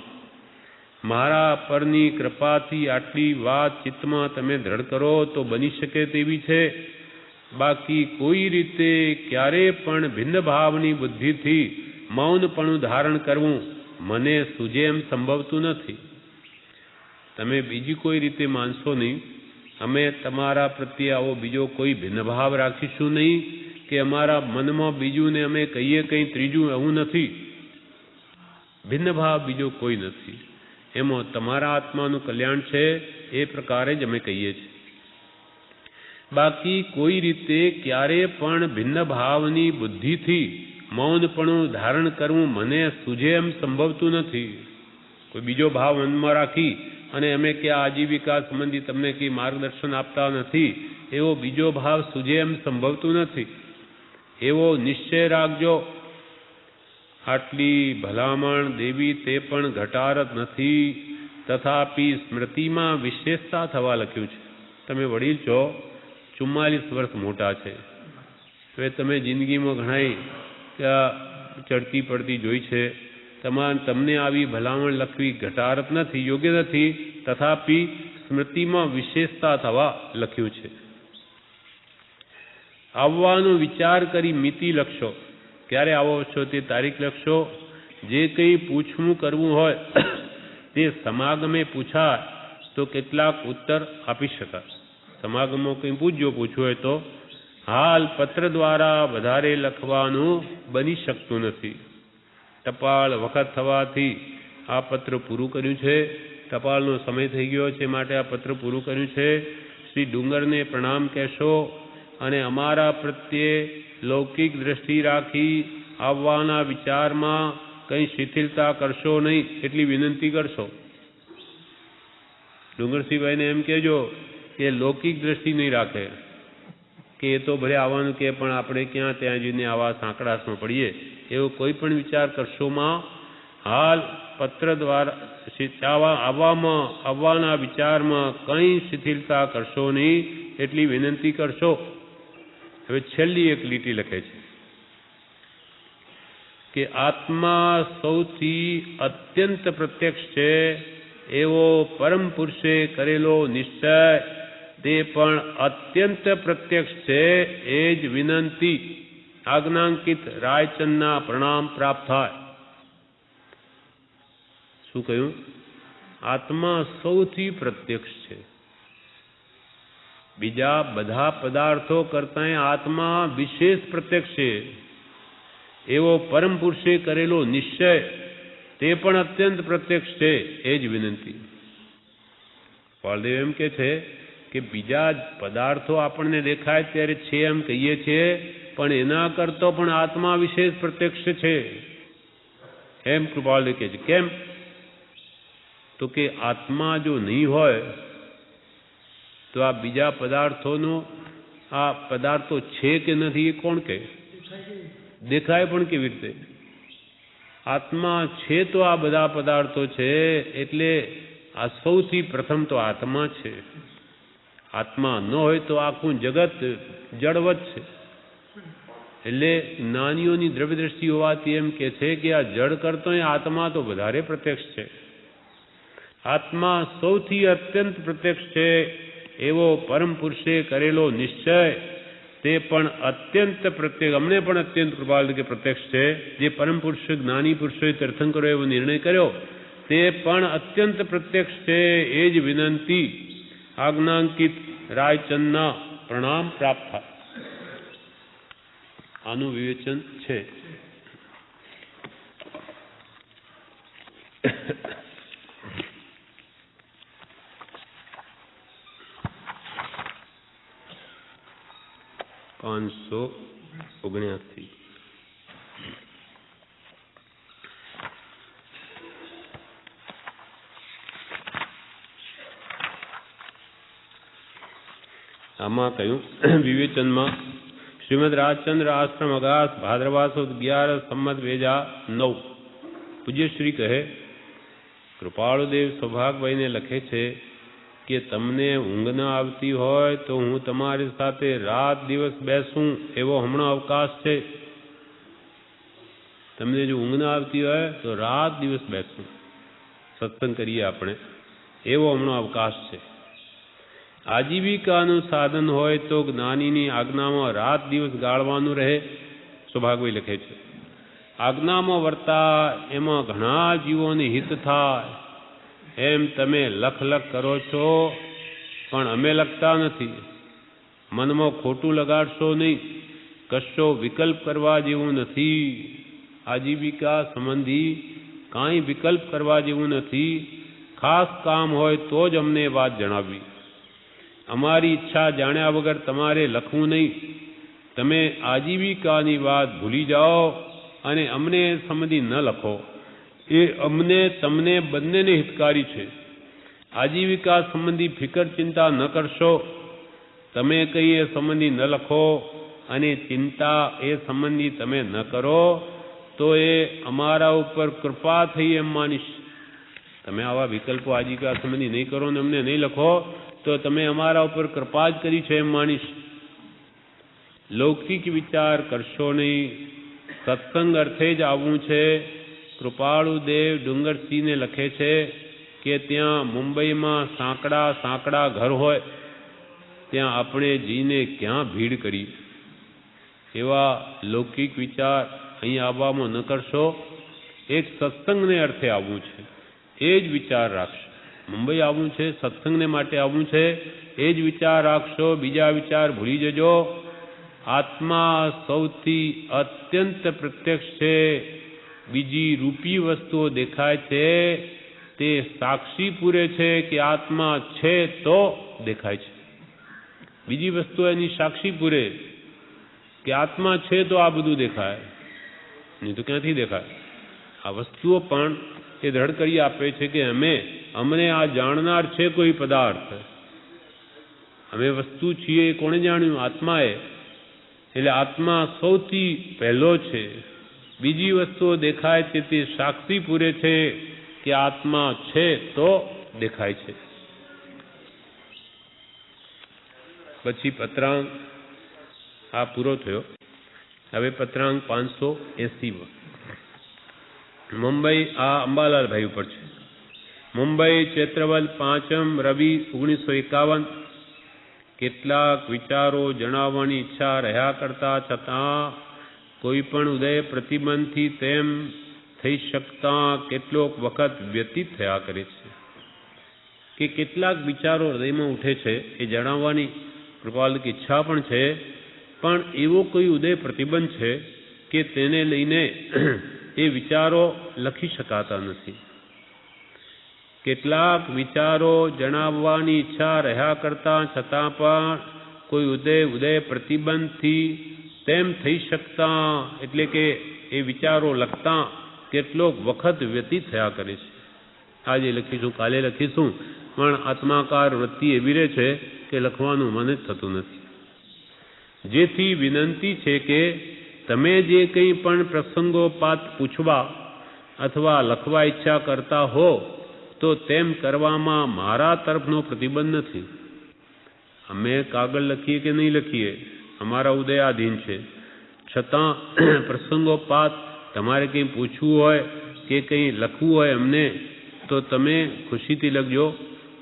મારા પરની કૃપાથી આટલી વાત ચિત્તમાં તમે દ્રઢ કરો તો બની શકે તેવી છે. બાકી કોઈ રીતે ક્યારે પણ ભિન્ન ભાવની બુદ્ધિથી મૌનપણું ધારણ કરવું મને સૂજે એમ સંભવતું નથી. તમે બીજી કોઈ રીતે માનશો નહીં. અમે તમારા પ્રત્યે આવો બીજો કોઈ ભિન્નભાવ રાખીશું નહીં કે અમારા મનમાં બીજું ને અમે કહીએ કંઈ ત્રીજું, એવું નથી. ભિન્નભાવ બીજો કોઈ નથી. એમાં તમારા આત્માનું કલ્યાણ છે એ પ્રકારે જ અમે કહીએ છીએ. બાકી કોઈ રીતે ક્યારે પણ ભિન્ન ભાવની બુદ્ધિથી મૌનપણું ધારણ કરવું મને સૂજે એમ સંભવતું નથી. કોઈ બીજો ભાવ મનમાં રાખી અને અમે કે આજીવિકા સંબંધી તમને કંઈ માર્ગદર્શન આપતા નથી એવો બીજો ભાવ સૂજે એમ સંભવતું નથી. એવો નિશ્ચય રાખજો. આટલી ભલામણ દેવી તે પણ ઘટારત નથી. તથાપી સ્મૃતિમાં વિશેષતા થવા લખ્યું છે. તમે વડીલ છો, 44 વર્ષ મોટા છે, તો એ તમે જિંદગીમાં ઘણા ચડતી પડતી જોઈ છે. તમને આવી ભલામણ લખવી ઘટારત નથી, યોગ્ય નથી. તથાપી સ્મૃતિમાં વિશેષતા થવા લખ્યું છે. આવવાનો વિચાર કરી મિતિ લખશો. ક્યારે આવો છો તે તારીખ લખશો. જે કંઈ પૂછવું કરવું હોય તે સમાગમે પૂછાય તો કેટલાક ઉત્તર આપી શકાય. સમાગમમાં કંઈ પૂછવું હોય તો હાલ પત્ર દ્વારા વધારે લખવાનું બની શકતું નથી. ટપાલ વખત થવાથી આ પત્ર પૂરું કર્યું છે. ટપાલનો સમય થઈ ગયો છે માટે આ પત્ર પૂરું કર્યું છે. શ્રી ડુંગરને પ્રણામ કહેશો અને અમારા પ્રત્યે લૌકિક દ્રષ્ટિ રાખી આવવાના વિચારમાં કંઈ શિથિલતા કરશો નહીં એટલી વિનંતી કરશો. ડુંગરસિંહભાઈને એમ કહેજો કે લૌકિક દ્રષ્ટિ નહીં રાખે કે એ તો ભલે આવવાનું કે પણ આપણે ક્યાં ત્યાં જઈને આવા સાંકડાસમાં પડીએ એવો કોઈ પણ વિચાર કરશોમાં. હાલ પત્ર દ્વારા આવવાના વિચારમાં કંઈ શિથિલતા કરશો નહીં એટલી વિનંતી કરશો. હવે છેલ્લી એક લીટી લખે છે કે આત્મા સૌથી અત્યંત પ્રત્યક્ષ છે એવો પરમ પુરુષે કરેલો નિશ્ચય તે પણ અત્યંત પ્રત્યક્ષ છે. એ જ વિનંતી આજ્ઞાંકિત રાયચંદના પ્રણામ પ્રાપ્ત થાય. શું કહ્યું? આત્મા સૌથી પ્રત્યક્ષ છે. બીજા બધા પદાર્થો કરતાં આત્મા વિશેષ પ્રત્યક્ષ છે. એવો પરમ પુરુષે કરેલો નિશ્ચય તે પણ અત્યંત પ્રત્યક્ષ છે. એ જ વિનંતી. ફળદેવ એમ કે છે કે બીજા પદાર્થો આપણને દેખાય ત્યારે છે એમ કહીએ છીએ, પણ એના કરતો પણ આત્મા વિશેષ પ્રત્યક્ષ છે એમ કૃપાળદેવ કહે છે. કેમ? તો કે આત્મા જો નહીં હોય તો આ બીજા પદાર્થોનો આ પદાર્થો છે કે નથી એ કોણ કહે? દેખાય પણ કેવી રીતે? આત્મા છે તો આ બધા પદાર્થો છે. એટલે આ સૌથી પ્રથમ તો આત્મા છે. આત્મા ન હોય તો આખું જગત જડવત છે. એટલે જ્ઞાનીઓની દ્રવ્ય દ્રષ્ટિ હોવાથી એમ કે છે કે આ જડ કરતો આત્મા તો વધારે પ્રત્યક્ષ છે. આત્મા સૌથી અત્યંત પ્રત્યક્ષ છે. એવો પરમ પુરુષે કરેલો નિશ્ચય તે પણ અત્યંત પ્રત્યક્ષ, અમને પણ અત્યંત કૃપાલ કે પ્રત્યક્ષ છે. જે પરમ પુરુષ જ્ઞાની પુરુષોએ તીર્થંકરો એવો નિર્ણય કર્યો તે પણ અત્યંત પ્રત્યક્ષ છે. એ જ વિનંતી આજ્ઞાંકિત રાયચંદના પ્રણામ પ્રાપ્ત થાય. આનું વિવેચન છે. પાંચસો 79. આમાં કહ્યું વિવેચનમાં શ્રીમદ રાજચંદ્ર આશ્રમ અગાસ ભાદ્રવા સુદ 11 સંમત 2009. પૂજ્યશ્રી કહે કૃપાળુદેવ સૌભાગભાઈને લખે છે કે તમને ઊંઘ ન આવતી હોય તો હું તમારી સાથે રાત દિવસ બેસું એવો હમણાં અવકાશ છે. તમને જો ઊંઘ ન આવતી હોય તો રાત દિવસ બેસું, સત્સંગ કરીએ આપણે, એવો હમણાં અવકાશ છે. આજીવિકાનું સાધન હોય તો જ્ઞાનીની આજ્ઞામાં રાત દિવસ ગાળવાનું રહે. સૌભાગભાઈ લખે છે આજ્ઞામાં વર્તા એમાં ઘણા જીવોને હિત થાય એમ તમે લખ કરો છો, પણ અમે લખતા નથી. મનમાં ખોટું લગાડશો નહીં. કશો વિકલ્પ કરવા જેવું નથી. આજીવિકા સંબંધી કાંઈ વિકલ્પ કરવા જેવું નથી. ખાસ કામ હોય તો જ અમને વાત જણાવવી. અમારી ઈચ્છા જાણ્યા વગર તમારે લખવું નહીં. તમે આજીવિકાની વાત ભૂલી જાઓ અને અમને સંબંધી ન લખો. એ અમને તમને બંનેને હિતકારી છે. આજીવિકા સંબંધી ફિકર ચિંતા ન કરશો. તમે કંઈ એ સંબંધી ન લખો અને ચિંતા એ સંબંધી તમે ન કરો તો એ અમારા ઉપર કૃપા થઈ એમ માનીશ. તમે આવા વિકલ્પો આજીવિકા સંબંધી નહીં કરો ને અમને નહીં લખો તો તમે અમારા ઉપર કૃપા જ કરી છે એમ માનીશ. લૌકિક વિચાર કરશો નહીં. સત્સંગ અર્થે જ આવવું છે. કૃપાળુદેવ ડુંગરસિંહને લખે છે કે ત્યાં મુંબઈમાં સાંકડા ઘર હોય ત્યાં આપણે જઈને ક્યાં ભીડ કરી. એવા લૌકિક વિચાર અહીં આવવામાં ન કરશો. એક સત્સંગને અર્થે આવવું છે એ જ વિચાર રાખશો. મુંબઈ આવવું છે, સત્સંગને માટે આવવું છે, એ જ વિચાર રાખશો. બીજા વિચાર ભૂલી જજો. આત્મા સૌથી અત્યંત પ્રત્યક્ષ છે. બીજી રૂપી વસ્તુઓ દેખાય છે તે સાક્ષી પૂરે છે કે આત્મા છે તો દેખાય છે. બીજી વસ્તુ એની સાક્ષી પૂરે કે આત્મા છે તો આ બધું દેખાય, નહીં તો ક્યાંથી દેખાય. આ વસ્તુઓ પણ એ દ્રઢ કરી આપે છે કે અમને આ જાણનાર છે કોઈ પદાર્થ. અમે વસ્તુ છીએ એ કોણે જાણ્યું? આત્માએ. એટલે આત્મા સૌથી પહેલો છે. બીજી વસ્તુઓ દેખાય છે તે સાક્ષી પૂરે છે કે આત્મા છે તો દેખાય છે. પછી પત્રાંક આ પૂરો થયો. હવે પત્રાંક 580 મુંબઈ આ અંબાલાલભાઈ ઉપર છે. મુંબઈ ચૈત્રવદ 5 રવિ 1951. કેટલાક વિચારો જણાવવાની ઈચ્છા રહ્યા કરતા છતાં કોઈ પણ ઉદય પ્રતિબંધથી તેમ થઈ શકતા કેટલોક વખત વ્યતીત થયા કરે છે. કે કેટલાક વિચારો હૃદયમાં ઉઠે છે એ જણાવવાની કૃપાલક ઈચ્છા પણ છે, પણ એવો કોઈ ઉદય પ્રતિબંધ છે કે તેને લઈને એ વિચારો લખી શકાતા નથી. કેટલાક વિચારો જણાવવાની ઈચ્છા રહ્યા કરતા છતાં પણ કોઈ ઉદય પ્રતિબંધથી તેમ થઈ શકતા, એટલે કે એ વિચારો લખતા કેટલોક વખત વ્યતીત થયા કરે છે. આજે લખીશું, કાલે લખીશું, પણ આત્માકાર વૃત્તિ એવી રહે છે કે લખવાનું મન જ થતું નથી. જેથી વિનંતી છે કે તમે જે કંઈ પણ પ્રસંગોપાત પૂછવા અથવા લખવા ઈચ્છા કરતા હો તો તેમ કરવામાં મારા તરફનો પ્રતિબંધ નથી. અમે કાગળ લખીએ કે નહીં લખીએ અમારા ઉદયાધીન છે, છતાં પ્રસંગોપાત તમારે કંઈ પૂછવું હોય કે કંઈ લખવું હોય અમને તો તમે ખુશીથી લખજો,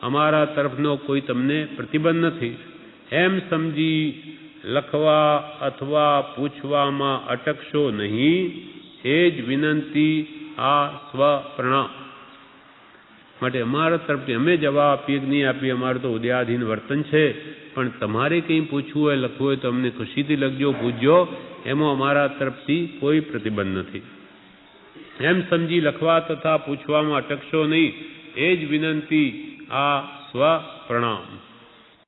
અમારા તરફનો કોઈ તમને પ્રતિબંધ નથી. એમ સમજી લખવા અથવા પૂછવામાં અટકશો નહીં, એ જ વિનંતી આ સ્વપ્રણામ. માટે અમારા તરફથી અમે જવાબ આપીએ કે નહીં આપીએ અમારું તો ઉદયાધીન વર્તન છે, પણ તમારે કંઈ પૂછવું હોય લખવું હોય તો અમને ખુશીથી લખજો, પૂછજો, એમાં અમારા તરફથી કોઈ પ્રતિબંધ નથી. એમ સમજી લખવા તથા પૂછવામાં અટકશો નહીં, એ જ વિનંતી આ સ્વપ્રણામ.